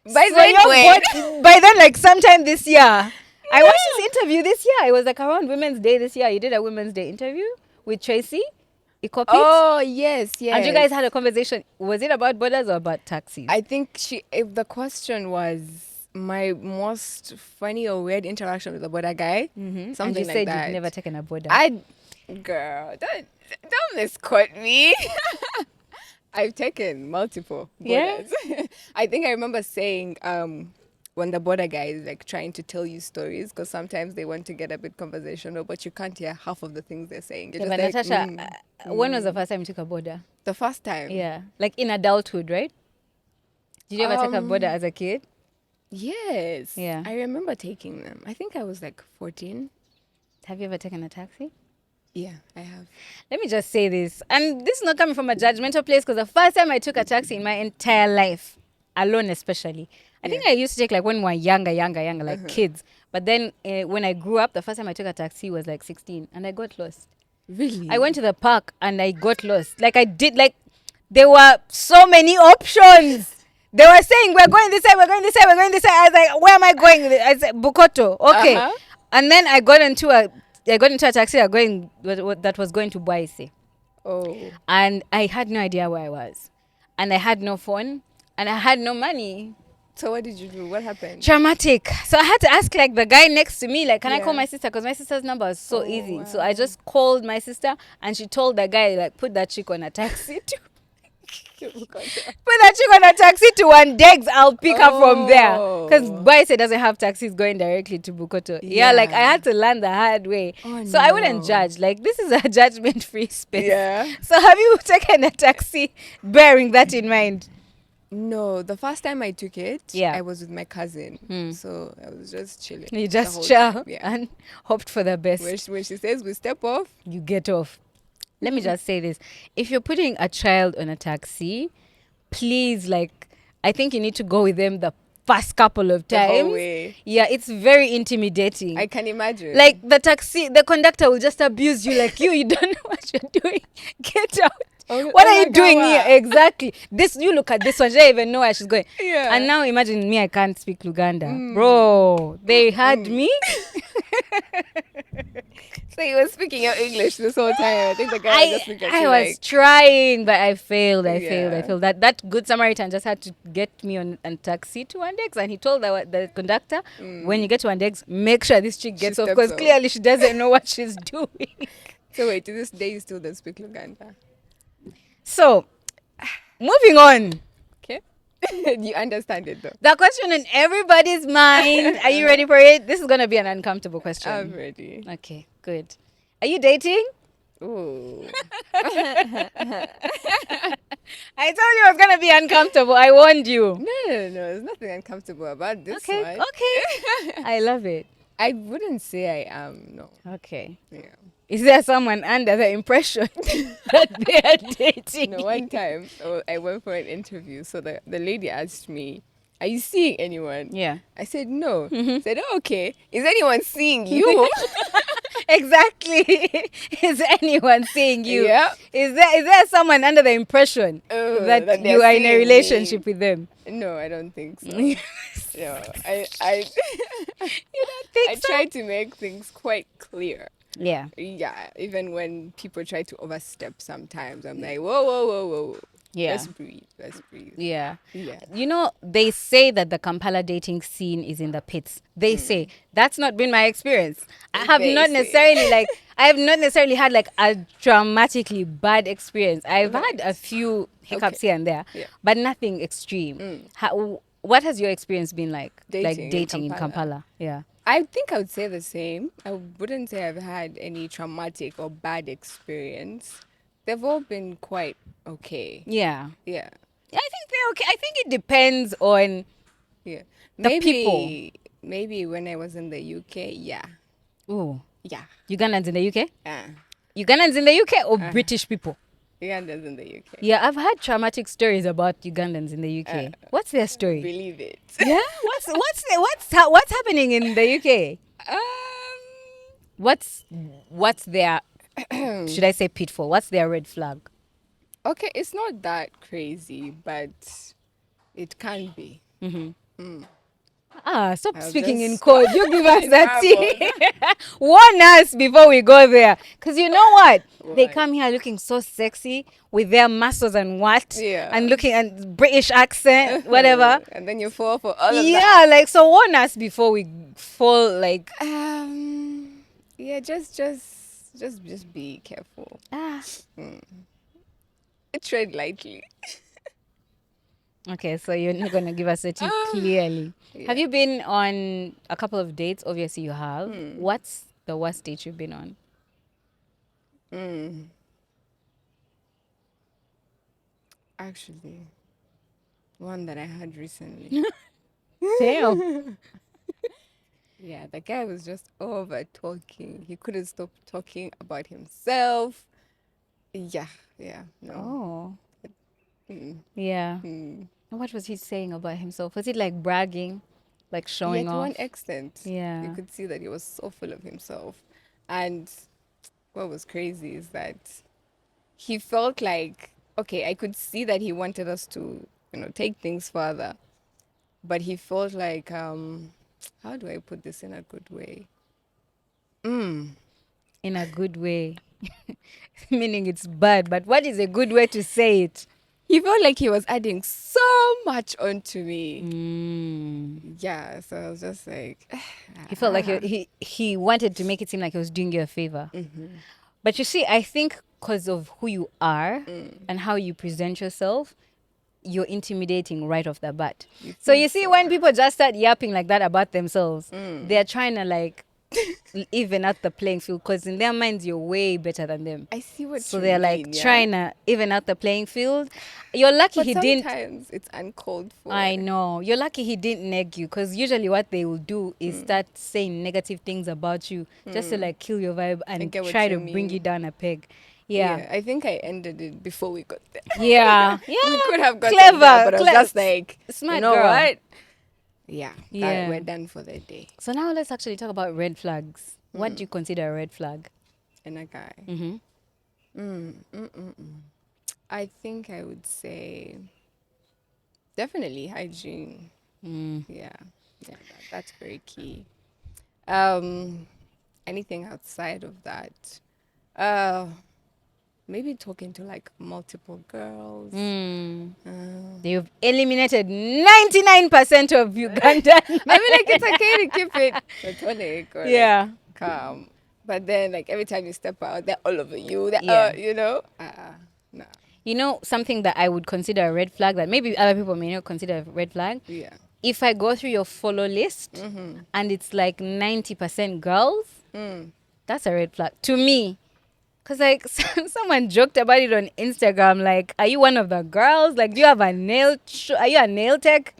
By So then, you're wait. by then, like sometime this year. I watched this interview this year. It was like around Women's Day this year. You did a Women's Day interview with Tracy. Ikopit. Oh, yes, yes. And you guys had a conversation. Was it about bodas or about taxis? I think if the question was my most funny or weird interaction with a boda guy, something And you like said that. you've never taken a boda. Girl, don't misquote me. I've taken multiple bodas. Yeah? I think I remember saying when the border guy is like trying to tell you stories, because sometimes they want to get a bit conversational, but you can't hear half of the things they're saying. You're Yeah, just but like, Natasha, when was the first time you took a boda? the first time. Yeah, like in adulthood, right? Did you ever take a boda as a kid? Yes. Yeah. I remember taking them. I think I was like 14. Have you ever taken a taxi? Yeah, I have. Let me just say this, and this is not coming from a judgmental place, because the first time I took a taxi in my entire life, alone especially, I think I used to take like when we were younger, like kids. But then when I grew up, the first time I took a taxi was like 16, and I got lost. Really? I went to the park and I got lost. Like I did, like there were so many options. They were saying, we're going this way, we're going this way, we're going this way. I was like, where am I going? I said, Bukoto. Okay. Uh-huh. And then I got into a taxi that was going to Boise. Oh. And I had no idea where I was. And I had no phone. And I had no money. So what did you do? What happened? Traumatic. So I had to ask like the guy next to me, like, can I call Yeah. my sister? Because my sister's number was so easy. Wow. So I just called my sister and she told the guy, like, put that chick on a taxi to put that chick on a taxi to Wandegs. I'll pick her from there. Because Boise doesn't have taxis going directly to Bukoto. Yeah, like I had to learn the hard way. Oh, so I wouldn't judge. Like, this is a judgment-free space. Yeah. So have you taken a taxi bearing that in mind? No, the first time I took it, Yeah. I was with my cousin. So I was just chilling. You the just whole chill time, yeah. and hoped for the best. When she says we step off, You get off. Let me just say this. If you're putting a child on a taxi, please, like, I think you need to go with them the first couple of the whole times. way. Yeah, it's very intimidating. I can imagine. Like the conductor will just abuse you, like you don't know what you're doing. Get out. What are you doing here? Exactly. This, you look at this one, she don't even know where she's going. Yeah. And now imagine me, I can't speak Luganda. Bro, they had me. So you were speaking your English this whole time. I think the guy was just looking at I you was like, trying, but I failed. I Yeah. failed. That good Samaritan just had to get me on a taxi to Wandex, and he told the conductor, when you get to Wandex, make sure this chick gets off, steps because off. clearly she doesn't know what she's doing. So wait, to this day you still don't speak Luganda. So, moving on. Okay. You understand it though. The question in everybody's mind. Are you ready for it? This is going to be an uncomfortable question. I'm ready. Okay, good. Are you dating? Ooh. I told you it was going to be uncomfortable. I warned you. No. There's nothing uncomfortable about this Okay, one. okay. I love it. I wouldn't say I am, no. Okay. Yeah. Is there someone under the impression that they are dating? No, one time I went for an interview. So the lady asked me, are you seeing anyone? Yeah. I said, no. Said, oh, okay. Is anyone seeing you? Exactly. Is anyone seeing you? Yeah. Is there someone under the impression that that you they're are in a seeing relationship with them? No, I don't think so. You No, I don't think I so? try to make things quite clear. Yeah. Yeah, even when people try to overstep sometimes, I'm like, whoa. Yeah. Let's breathe. Yeah. Yeah. You know, they say that the Kampala dating scene is in the pits. They say. That's not been my experience. I have They not say. necessarily had like a dramatically bad experience. I've had a few hiccups here and there, Yeah. but nothing extreme. What has your experience been like? Dating in in Kampala? Yeah. I think I would say the same. I wouldn't say I've had any traumatic or bad experience. They've all been quite okay. Yeah. Yeah. I think they're okay. I think it depends on Yeah. The people. Maybe when I was in the UK, yeah. Yeah. Ugandans in the UK? Ugandans in the UK or British people? Ugandans in the UK. Yeah, I've had traumatic stories about Ugandans in the UK. What's their story? Believe it. Yeah, what's happening in the UK? What's their should I say pitfall? What's their red flag? Okay, it's not that crazy, but it can be. Stop I'll speaking in just code. You give us I know that tea. about that. Warn us before we go there. Because you know what? They What? come here looking so sexy with their muscles and what? Yeah. And looking at British accent, whatever. And then you fall for all of that. Yeah, like, so warn us before we fall, like, Yeah, just be careful. ah. Tread lightly. Okay, so you're not going to give us a tip Ah, clearly. Have yeah. you been on a couple of dates? Obviously, you have. Hmm. What's the worst date you've been on? Mm. Actually, one that I had recently. Damn. Yeah, the guy was just over talking. He couldn't stop talking about himself. Yeah, yeah, no. Oh, Mm, yeah. mm. And what was he saying about himself? Was it like bragging, like Yeah, showing to one off? extent, you Yeah. could see that he was so full of himself. And what was crazy is that he felt like, okay, I could see that he wanted us to, take things further. But he felt like, how do I put this in a good way? In a good way. Meaning it's bad, but what is a good way to say it? He felt like he was adding so much onto me. Mm. Yeah, so I was just like, He felt like he wanted to make it seem like he was doing you a favor. But you see, I think because of who you are and how you present yourself, you're intimidating right off the bat. you So think you see, so? when people just start yapping like that about themselves, they're trying to like even out the playing field because in their minds you're way better than them. I see what So you they're like mean, yeah? trying to even out the playing field. You're lucky But he didn't. sometimes it's uncalled for. I know. You're lucky he didn't neg you because usually what they will do is start saying negative things about you just to like kill your vibe I and get what try you to bring you mean. down a peg. Yeah. Yeah, I think I ended it before we got there. Yeah. We Yeah. could have gotten there, Clever. but I was just like, you Smart know girl. what? Yeah, that Yeah. we're done for the day. So now let's actually talk about red flags. What do you consider a red flag? And a guy. Mm-hmm. I think I would say definitely hygiene. Mm. Yeah, yeah, that's very key. Um, Anything outside of that, uh, maybe talking to like multiple girls. Mm. Uh, You've eliminated 99% of Ugandan I men. mean, like it's okay to keep it platonic or like Yeah. calm, but then like every time you step out, they're all over you. They're, Yeah. nah, You know, something that I would consider a red flag that maybe other people may not consider a red flag? yeah. If I go through your follow list and it's like 90% girls, that's a red flag to me. Because, like, someone joked about it on Instagram. Like, are you one of the girls? Like, do you have a are you a nail tech?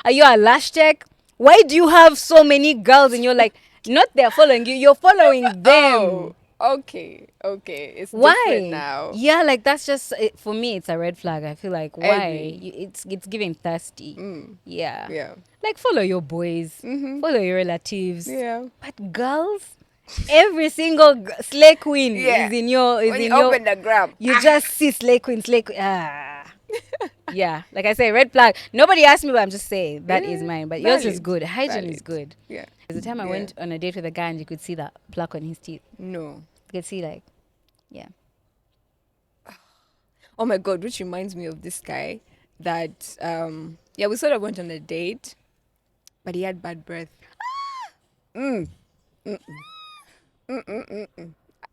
Are you a lash tech? Why do you have so many girls? And you're like, not they're following you, you're following them. Oh, okay. It's different Why? now. Yeah, like that's just for me. It's a red flag. I feel like I why agree. it's giving thirsty. Yeah, Yeah. like follow your boys, follow your relatives, Yeah. but girls, every single slay queen Yeah. is in your When you open the gram, You just see slay queen, slay queen. Yeah, like I say, red flag. Nobody asked me, but I'm just saying that is yeah, mine. But yours is valid, good. Hygiene is valid. good. Yeah. There's a time I Yeah. went on a date with a guy and you could see that plaque on his teeth. No. You could see like, yeah. Oh my God, which reminds me of this guy that yeah, we sort of went on a date, but he had bad breath.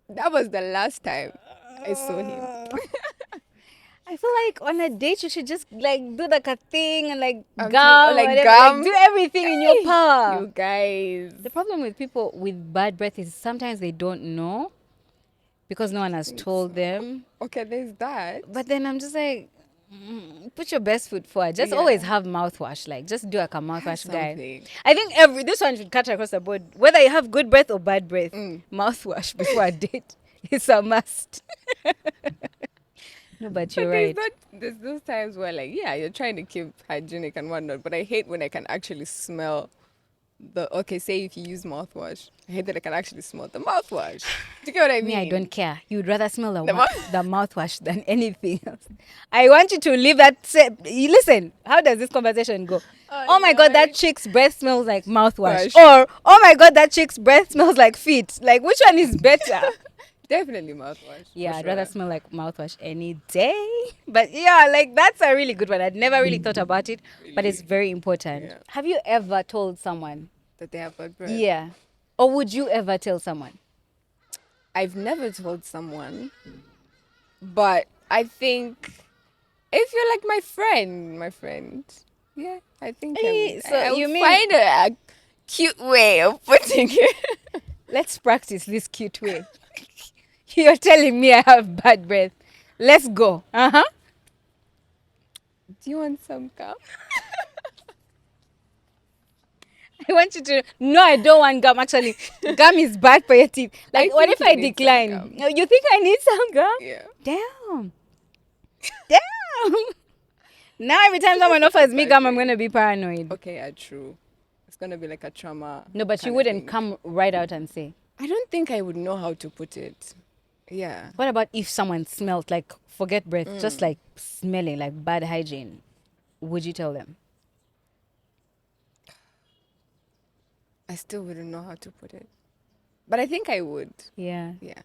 That was the last time I saw him. I feel like on a date you should just like do like a thing and like Or gum, like whatever, gum. like do everything in your power. You guys. The problem with people with bad breath is sometimes they don't know because no one has Think told so. them. Okay, there's that. But then I'm just like, put your best foot forward. Just Yeah. always have mouthwash. Like just do like a Have mouthwash guy. something. I think this one should cut across the board. Whether you have good breath or bad breath, mouthwash before a date is a must. No, but you're But right. there's those times where like, yeah, you're trying to keep hygienic and whatnot, but I hate when I can actually smell okay, say if you use mouthwash, I hate that I can actually smell the mouthwash. Do you get what I mean? Me, I don't care. You would rather smell The the mouthwash than anything else. I want you to leave that. Listen, how does this conversation go? Oh my God, that Lord. chick's breath smells like mouthwash. Wash. Or, oh my God, that chick's breath smells like feet. Like, which one is better? Definitely mouthwash. Yeah, for I'd sure. rather smell like mouthwash any day. But yeah, like that's a really good one. I'd never really thought about it, but it's very important. Yeah. Have you ever told someone? That they have bad breath. Yeah. Or would you ever tell someone? I've never told someone, but I think if you're like my friend, yeah, I think So I you would mean find a cute way of putting it. let's practice this cute way. You're telling me I have bad breath. Let's go. Uh-huh. Do you want some gum? I want you to. No, I don't want gum. Actually, gum is bad for your teeth. Like, I what think if you I need some decline? gum. No, you think I need some gum? Yeah. Damn. Damn. Now every time someone offers me gum, I'm gonna be paranoid. Okay, yeah, true. It's gonna be like a trauma. No, but you kinda wouldn't thing. come right out and say. I don't think I would know how to put it. Yeah. What about if someone smelled like forget breath, just like smelling like bad hygiene? Would you tell them? I still wouldn't know how to put it. But I think I would. Yeah. Yeah.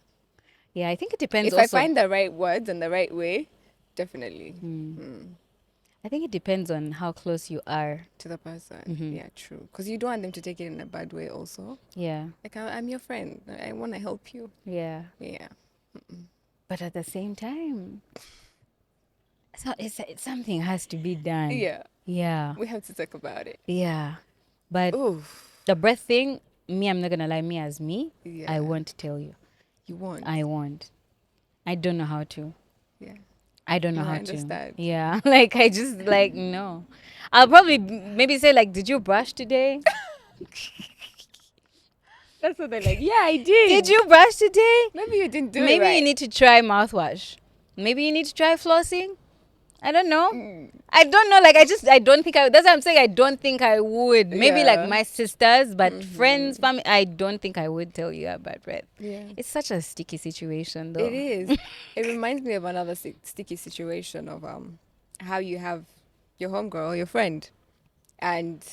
Yeah, I think it depends If I also. find the right words and the right way, definitely. I think it depends on how close you are. To the person. Yeah, true. Because you don't want them to take it in a bad way also. Yeah. Like, I'm your friend. I want to help you. Yeah. Yeah. But at the same time, so it's something has to be done. Yeah. Yeah. We have to talk about it. Yeah. But Oof. the breath thing, me, I'm not gonna lie, me as me, Yeah. I won't tell you. You want. I won't. I don't know how to. Yeah. I don't know No, how I understand. to. Yeah. Like I just like no. I'll probably maybe say like, did you brush today? That's what they're like. Yeah, I did. Did you brush today? Maybe you didn't do it Maybe right. you need to try mouthwash. Maybe you need to try flossing. I don't know. I don't know. Like I don't think I. That's what I'm saying. I don't think I would. Maybe Yeah. like my sisters, but friends, family. I don't think I would tell you about breath. Yeah. It's such a sticky situation, though. It is. It reminds me of another sticky situation of how you have your homegirl or your friend, and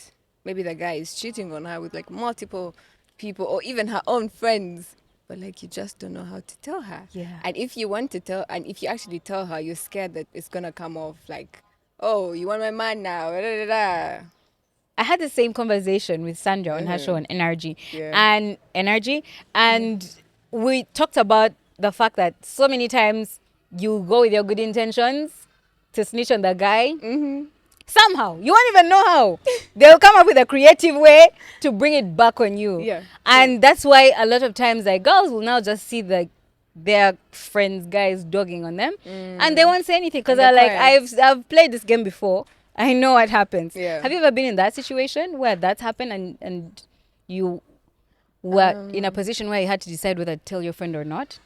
maybe the guy is cheating on her with like multiple people or even her own friends, but like you just don't know how to tell her. Yeah. And if you want to tell, and if you actually tell her, you're scared that it's gonna come off like, oh, you want my man now. Da, da, da, da. I had the same conversation with Sandra on her show on Energy, Yeah. and we talked about the fact that so many times you go with your good intentions to snitch on the guy. Somehow you won't even know how they'll come up with a creative way to bring it back on you. Yeah. And that's why a lot of times like girls will now just see their friends guys dogging on them and they won't say anything because And they're they're like quiet. I've played this game before. I know what happens. Yeah. Have you ever been in that situation where that's happened and you were in a position where you had to decide whether to tell your friend or not?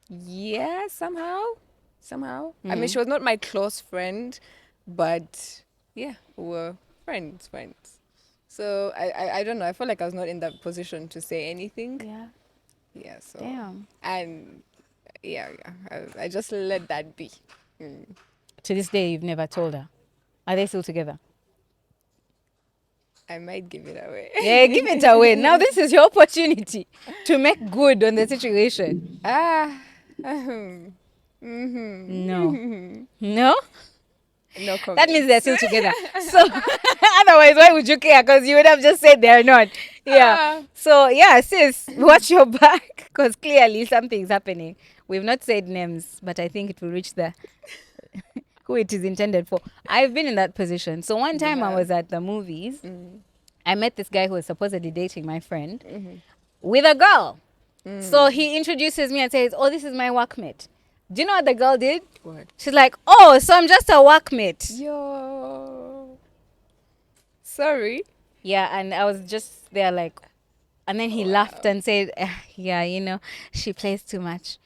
Yeah, somehow. I mean, she was not my close friend, but yeah, we were friends. So I don't know. I felt like I was not in that position to say anything. Yeah. Yeah. So. Damn. And yeah. I just let that be. To this day, you've never told her. Are they still together? I might give it away. Yeah, give it away. Now this is your opportunity to make good on the situation. No. No? No comment. That means they're still together. So otherwise, why would you care? Because you would have just said they're not. Yeah. So yeah, sis, watch your back because clearly something's happening. We've not said names, but I think it will reach the who it is intended for. I've been in that position. So one time I was at the movies. I met this guy who was supposedly dating my friend with a girl. So he introduces me and says, "Oh, this is my workmate." Do you know what the girl did? What? She's like, "Oh, so I'm just a workmate." Yo. Sorry. Yeah, and I was just there like, and then he laughed and said, "Yeah, you know, she plays too much."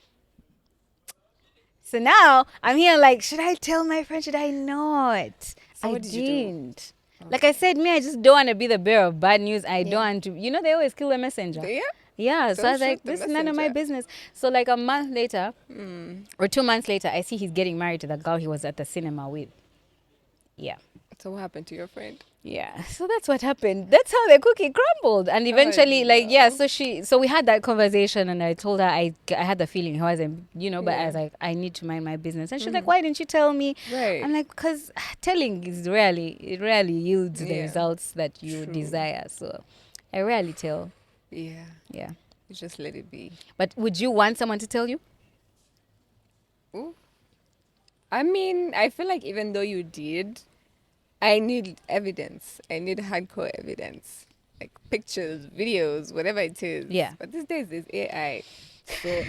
So now I'm here like, should I tell my friend? Should I not? So I what did you do? didn't. Like I said, me, I just don't want to be the bearer of bad news. I Yeah. don't want to, they always kill the messenger. Yeah. Yeah, so I Don't was like, shoot the this is none of my messenger. business. So like a month later, Mm. or 2 months later, I see he's getting married to the girl he was at the cinema with. Yeah. So what happened to your friend? Yeah, so that's what happened. That's how the cookie crumbled, and eventually, No. so we had that conversation, and I told her I had the feeling he wasn't, but I Yeah. was like, I need to mind my business, and she's like, Mhm. why didn't you tell me? Right. I'm like, because telling it rarely yields the Yeah. results that you True. desire. So I rarely tell. Yeah. Yeah, You just let it be. but would you want someone to tell you? Ooh. I mean, I feel like even though you did, I need evidence. I need hardcore evidence. Like pictures, videos, whatever it is. Yeah. But these days there's AI. So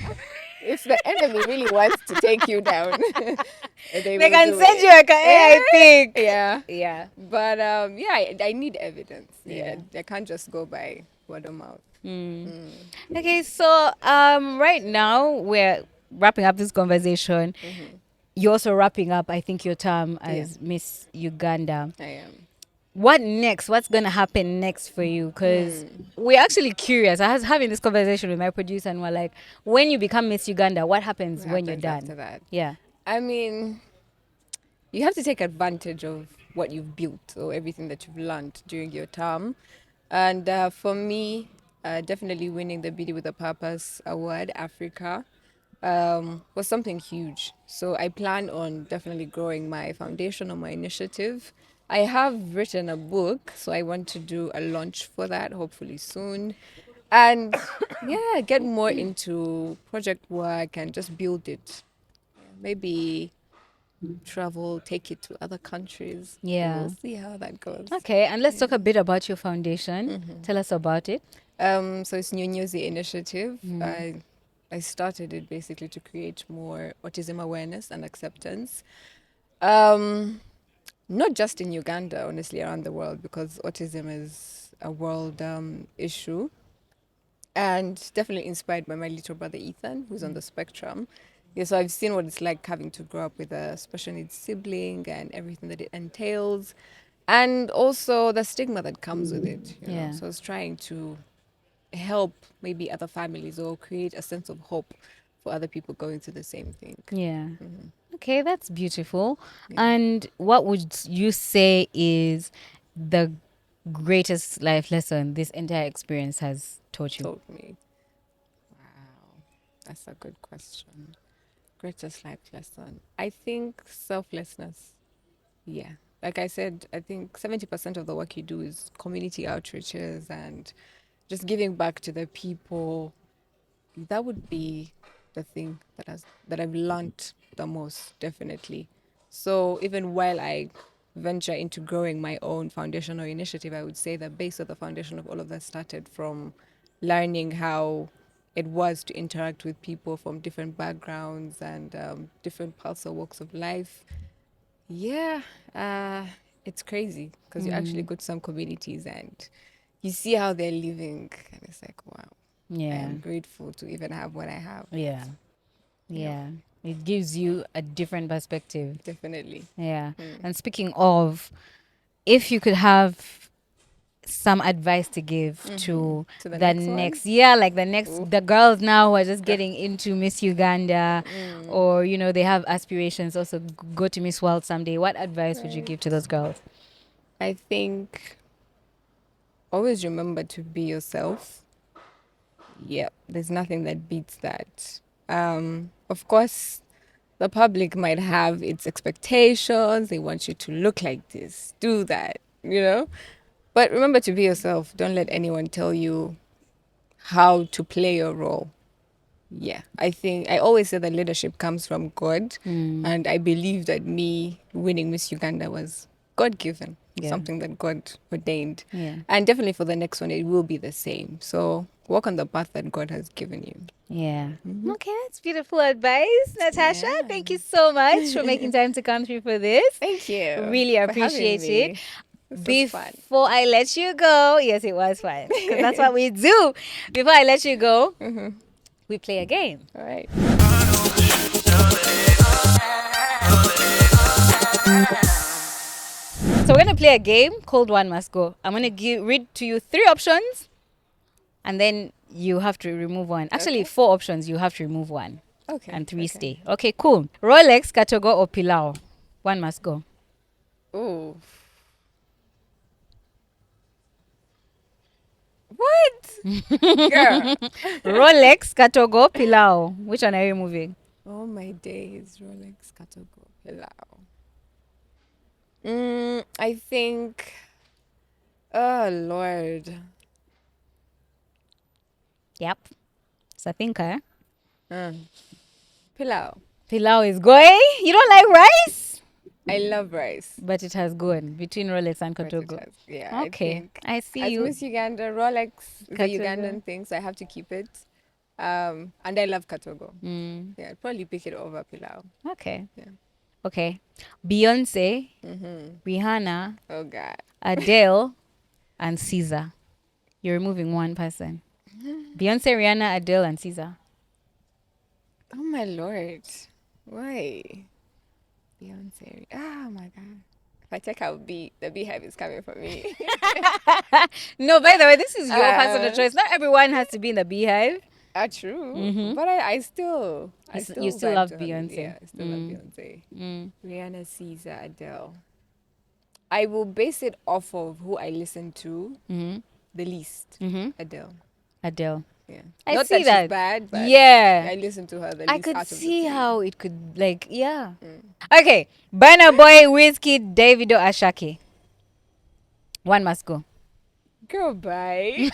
if the enemy really wants to take you down, they They will can do send it. you like an AI pic. Yeah. Yeah. But yeah, I need evidence. Yeah. I can't just go by word of mouth. Okay, so right now we're wrapping up this conversation. You're also wrapping up, I think, your term as Miss Uganda. I am. What next? What's going to happen next for you? Because we're actually curious. I was having this conversation with my producer, and we're like, when you become Miss Uganda, what happens What when you're happens done? after that? Yeah. I mean, you have to take advantage of what you've built or everything that you've learned during your term. And for me, definitely winning the Beauty with a Purpose Award Africa was something huge. So I plan on definitely growing my foundation or my initiative. I have written a book, so I want to do a launch for that hopefully soon. And yeah, get more into project work and just build it. Maybe travel, take it to other countries. Yeah. We'll see how that goes. Okay, and let's talk a bit about your foundation. Tell us about it. So it's Nyonyozi initiative. I started it basically to create more autism awareness and acceptance. Not just in Uganda, honestly, around the world, because autism is a world issue. And definitely inspired by my little brother Ethan, who's on the spectrum. Yeah, so I've seen what it's like having to grow up with a special needs sibling and everything that it entails, and also the stigma that comes with it. Yeah. So I was trying to help maybe other families or create a sense of hope for other people going through the same thing. Yeah. Okay, that's beautiful. Yeah. And what would you say is the greatest life lesson this entire experience has taught you? Told me. Wow, that's a good question. Greatest life lesson. I think selflessness. Yeah. Like I said, I think 70% of the work you do is community outreaches and just giving back to the people. That would be the thing that I've learned the most, definitely. So even while I venture into growing my own foundation or initiative, I would say the base of the foundation of all of that started from learning how it was to interact with people from different backgrounds and different parts or walks of life. Yeah, it's crazy because you actually go to some communities and you see how they're living, and it's like, wow, I Yeah. am grateful to even have what I have. Yeah. Yeah. It gives you a different perspective. Definitely. Yeah. And speaking of, if you could have some advice to give to To the the next one? next, yeah, like Ooh. the girls now who are just getting into Miss Uganda, or they have aspirations also go to Miss World someday, what advice would you give to those girls? I think always remember to be yourself. Yep, there's nothing that beats that. Of course, the public might have its expectations. They want you to look like this, do that. But remember to be yourself. Don't let anyone tell you how to play your role. Yeah, I think I always say that leadership comes from God, and I believe that me winning Miss Uganda was God given, Yeah. something that God ordained. Yeah. And definitely for the next one, it will be the same. So walk on the path that God has given you. Yeah. Okay, that's beautiful advice, Natasha. Yeah. Thank you so much for making time to come through for this. Thank you. Really for appreciate having me. it. This was fun. Before I let you go, yes, it was fun because that's what we do. Before I let you go, we play a game. All right. So So we're gonna play a game called One Must Go. I'm gonna read to you 3 options, and then you have to remove one. Actually, Okay. 4 options. You have to remove one, Okay. and 3 okay. stay. Okay, cool. Rolex, Katogo, or Pilau? One must go. Ooh. What? Girl. Rolex, Katogo, Pilau. Which one are you removing? Oh my days. Rolex Katogo Pilau. I think. Oh Lord. Yep. It's a thinker. Pilau. Pilau is going. You don't like rice? I love rice. But it has gone between Rolex and But it Katogo. has, yeah, Okay. I see as you. Miss Uganda, Rolex is a Katogo. Ugandan thing, so I have to keep it. And I love Katogo. Mm. Yeah, I'd probably pick it over Pilau. Okay. Yeah. Okay. Beyonce, Mm-hmm. Rihanna, Oh God. Adele, and Caesar. You're removing one person. Beyonce, Rihanna, Adele, and Caesar. Oh my Lord. Why? Beyonce. Oh my God. If I check out B, the beehive is coming for me. No, by the way, this is your personal uh, choice. Not everyone has to be in the beehive. True. Mm-hmm. But I still You still vibe love to her music. Beyonce. Yeah, I still love Beyonce. Mm. Rihanna, Caesar, Adele. I will base it off of who I listen to Mm-hmm. the least. Mm-hmm. Adele. Adele. Yeah. I Not see that she's that. bad, but Yeah. I listen to her the I least could out of the see 3. how it could, like, yeah. Okay. Burna Boy, Wizkid, Davido, Ashake. One must go. Girl, bye.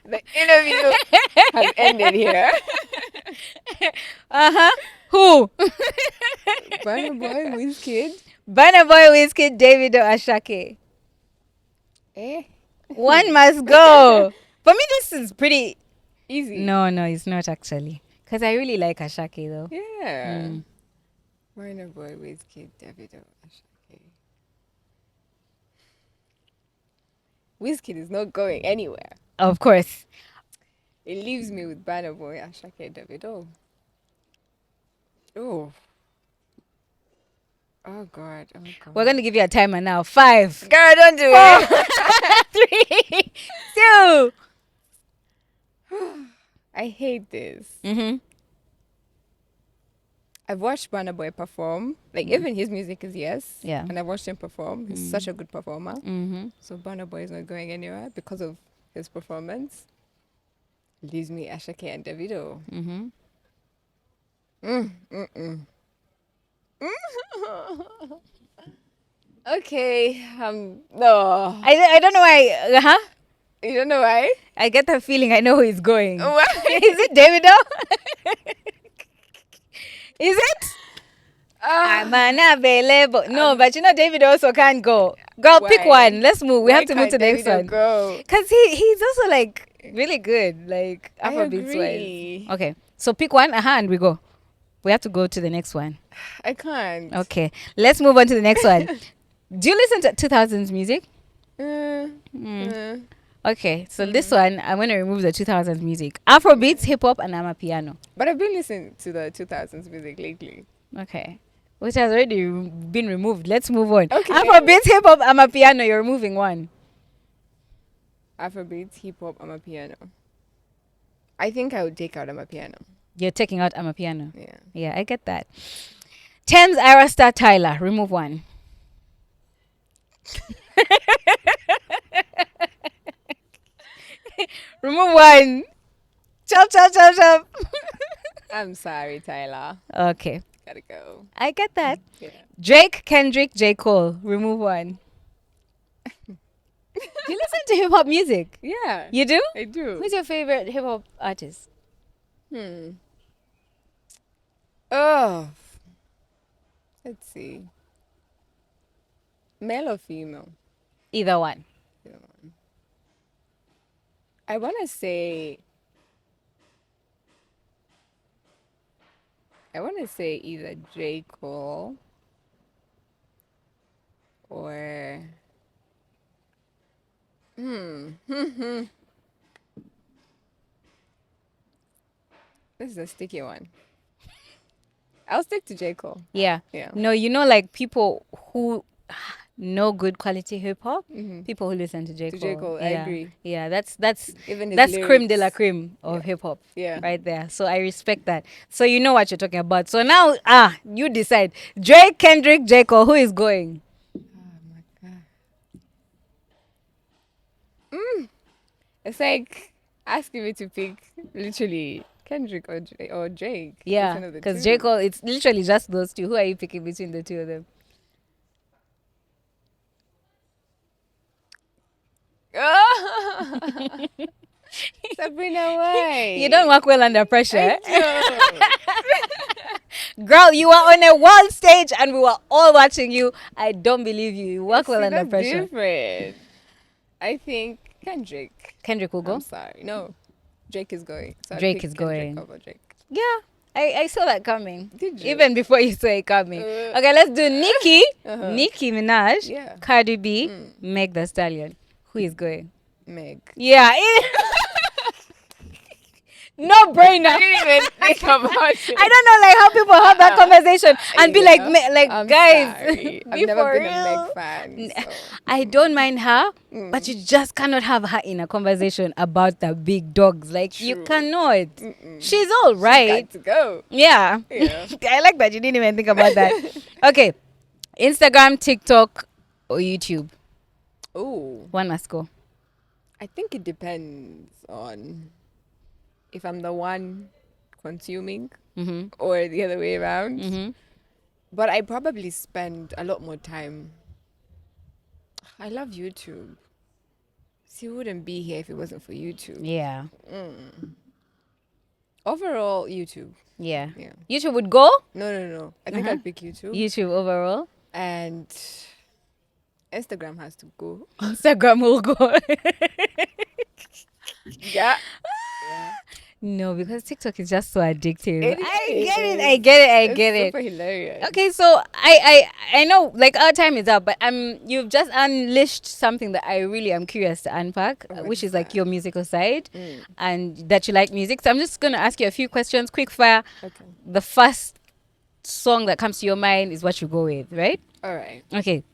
The interview has ended here. Uh-huh. Who? Burna Boy, Wizkid. Burna Boy, Wizkid, Davido, Ashake. Eh? One must go. For me, this is pretty. Easy. No, it's not actually. Because I really like Ashake though. Yeah. Burna Boy, Wizkid, Davido, Ashake. Wizkid is not going anywhere. Of course. It leaves me with Burna Boy, Ashake, Davido. Oh. Oh God. Oh God. We're going to give you a timer now. 5, Girl, don't do 4, it. 3, 2. I hate this. Mm-hmm. I've watched Burna Boy perform. Like, even his music is yes. Yeah. And I've watched him perform. He's such a good performer. Mm-hmm. So Burna Boy is not going anywhere because of his performance. Leaves me Ashake and Davido. Mm-hmm. Okay. No. I don't know why. Uh-huh. You don't know why? I get the feeling I know who is going. Why? Is it Davido? Is it? I'm unavailable. No, but you know David also can't go. Girl, pick Why? one. Let's move. We have to move to the next one. Go? Because he's also like really good. Like I Afrobeats agree. wise. Okay. So pick one, and we go. We have to go to the next one. I can't. Okay. Let's move on to the next one. Do you listen to 2000s music? Okay. So this one, I'm going to remove the 2000s music. Afrobeats, hip hop, and Amapiano. But I've been listening to the 2000s music lately. Okay. Which has already been removed. Let's move on. Okay. Afrobeats, hip hop, Amapiano. You're removing one. Afrobeats, hip hop, Amapiano. I think I would take out Amapiano. You're taking out Amapiano. Yeah. Yeah, I get that. Thames, Ira Star, Tyler. Remove one. Remove one. Chop, chop, chop, chop. I'm sorry, Tyler. Okay. Gotta go. I get that. Yeah. Drake, Kendrick, J. Cole. Remove one. You listen to hip hop music? Yeah. You do? I do. Who's your favorite hip hop artist? Oh. Let's see. Male or female? Either one. Either one. I want to say either J. Cole or this is a sticky one. I'll stick to J. Cole. Yeah. Yeah. No, you know, like people who no good quality hip hop, Mm-hmm. people who listen to J. To J. Cole. Cole, I Yeah. agree. Yeah, that's Even his that's creme de la lyrics. creme of Yeah. hip hop. Yeah. Right there. So I respect that. So you know what you're talking about. So now you decide. Drake, Kendrick, J. Cole, who is going? Oh my god. It's like asking me to pick literally Kendrick or Drake. Which Yeah. one of the Because J. two? Cole, it's literally just those two. Who are you picking between the two of them? Sabrina, why? You don't work well under pressure. I Eh? Girl, you were on a world stage and we were all watching you. I don't believe you. You work don't. well See, under that's pressure. different. I think Kendrick. Kendrick will I'm go. sorry. No, Drake is going. So I'd Drake pick is Kendrick going. over Drake. Yeah, I saw that coming. Did you? Even before you saw it coming. Uh, Okay, let's do Nicki. uh-huh. Nicki Minaj, Yeah. Cardi B, Mm. Meg the Stallion. Who is going? Meg. Yeah. No brainer. I didn't even think about it. I don't know like how people have that conversation and be like, Yeah. like I'm guys, sorry. I've be never for been real. a Meg fan. So. I don't mind her, Mm. but you just cannot have her in a conversation about the big dogs. Like you True. cannot. Mm-mm. She's all right. Got to go. Yeah. Yeah. I like that you didn't even think about that. Okay. Instagram, TikTok, or YouTube. Oh, One must go. I think it depends on if I'm the one consuming Mm-hmm. or the other way around. Mm-hmm. But I probably spend a lot more time. I love YouTube. See, we wouldn't be here if it wasn't for YouTube. Yeah. Overall, YouTube. Yeah. Yeah. YouTube would go. No. I think Uh-huh. I'd pick YouTube. YouTube overall. And Instagram has to go. Instagram will go. Yeah. No, because TikTok is just so addictive. It I is. get it. I get it. I It's get it. super hilarious. Okay, so I know like our time is up, but you've just unleashed something that I really am curious to unpack, What which is is like that? your musical side Mm. and that you like music. So I'm just gonna ask you a few questions, quick fire. Okay. The first song that comes to your mind is what you go with, right? All right. Okay.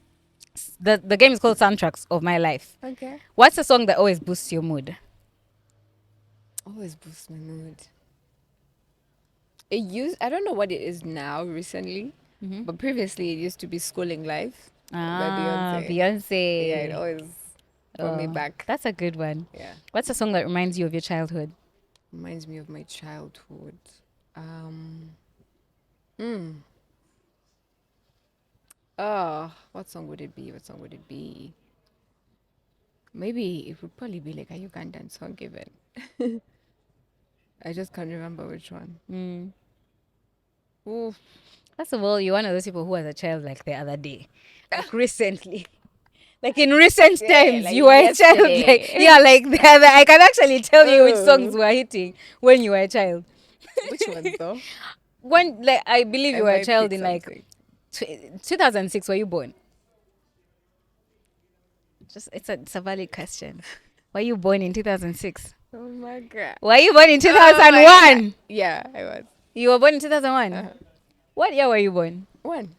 The game is called Soundtracks of My Life. Okay. What's a song that always boosts your mood? Always boosts my mood. I don't know what it is now recently, Mm-hmm. but previously it used to be Schooling Life by Beyonce. Beyonce. Yeah, it always brought me Oh, back. That's a good one. Yeah. What's a song that reminds you of your childhood? Reminds me of my childhood. Hmm. Oh, what song would it be? What song would it be? Maybe it would probably be like a Ugandan song even. I just can't remember which one. Mm. Ooh. First of all, you're one of those people who was a child like the other day, like recently. Like in recent Yeah, times, like you were a child. yesterday. Like like the other. I can actually tell you which songs Oh. were hitting when you were a child. Which one though? When like I believe you I were a might child pick in like something. 2006. Were you born? Just it's a valid question. Were you born in 2006? Oh my god. Were you born in Oh my 2001? God. Yeah, I was. You were born in 2001. Uh-huh. What year were you born? One.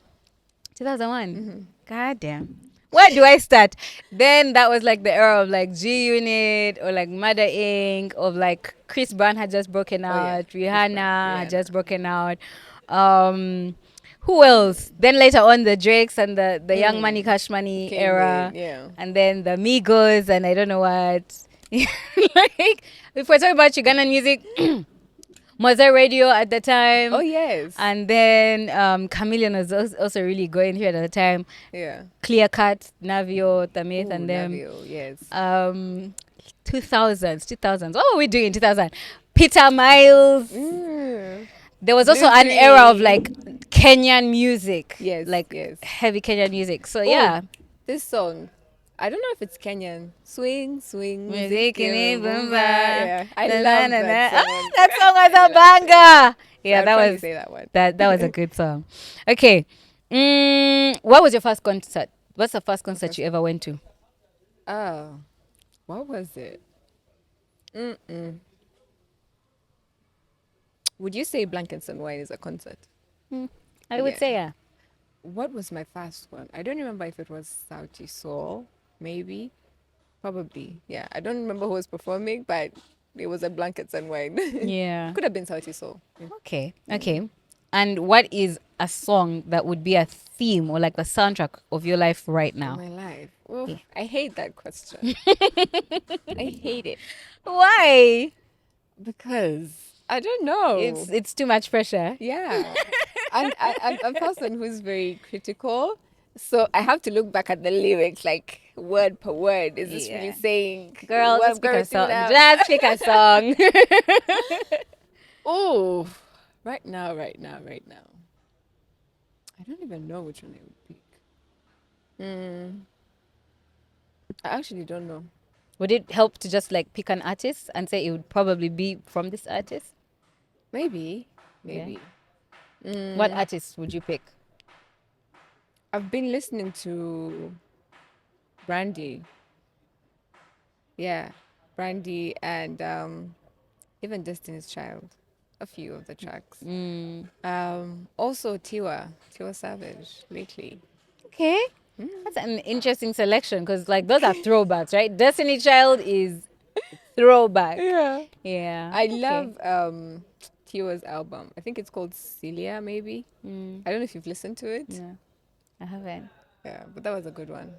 2001. God damn. Where do I start? Then that was like the era of like G Unit or like Mother Inc. Of like Chris Brown had just broken Oh, yeah. out, Chris Rihanna Brown, had Rihanna. just broken out. Who else? Then later on the Drakes and the Young Money Cash Money Came era. in, yeah. And then the Migos and I don't know what. Like if we're talking about Ugandan music, Mother Radio at the time. Oh yes. And then Chameleon was also really going here at the time. Yeah. Clear Cut, Navio, Tamith, Ooh, and them. Navio, yes. 2000s. What were we doing in 2000? Peter Miles. Mm. There was also Blue an era of Tree. like Kenyan music. Yes, Like yes. heavy Kenyan music. So Oh, yeah. This song. I don't know if it's Kenyan. Swing, swing, Music in it, boom, ba. Yeah, I Na, love na, na, that na. song. That song was I a love banger. it. Yeah, I'd that probably was say that one. that was a good song. Okay. What was your first concert? What's the first concert you ever went to? Oh, what was it? Would you say Blankets and Wine is a concert? I would Yeah. say yeah. what was my first one? I don't remember if it was Sauti Soul, maybe. Probably. Yeah. I don't remember who was performing, but it was a blankets and wine. Yeah. Could have been Sauti Soul. Yeah. Okay. Okay. And what is a song that would be a theme or like the soundtrack of your life right In now? my life. Oof, Yeah. I hate that question. I hate it Why? because I don't know. It's too much pressure. Yeah. And I'm a person who's very critical. So I have to look back at the lyrics, like word per word. Is this really Yeah. saying Girl, what just I'm pick going a to sing song. now? Just pick a song. Oh, right now, right now, right now. I don't even know which one I would pick. I actually don't know. Would it help to just like pick an artist and say it would probably be from this artist? Maybe, Yeah. maybe. What artist would you pick? I've been listening to Brandy. Yeah, Brandy and even Destiny's Child. A few of the tracks. Also Tiwa Savage lately. Okay. That's an interesting selection because like those are throwbacks, right? Destiny Child is throwback. Yeah. Yeah. I Okay. love Tiwa's album. I think it's called Celia, maybe. I don't know if you've listened to it. No, I haven't. Yeah, but that was a good one.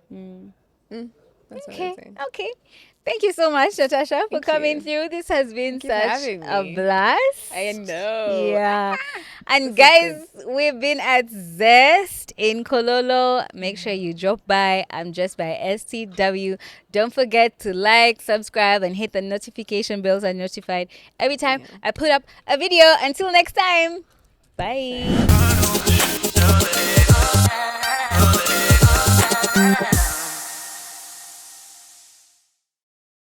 That's what I Okay. say. Okay. Thank you so much, Natasha, for Thank coming you. through. This has been Thank you for such having a me. blast. I know. Yeah. And This is good. guys, we've been at Zest in Kololo. Make sure you drop by. I'm just by STW. Don't forget to like, subscribe, and hit the notification bells so you're notified every time Yeah. I put up a video. Until next time. Bye.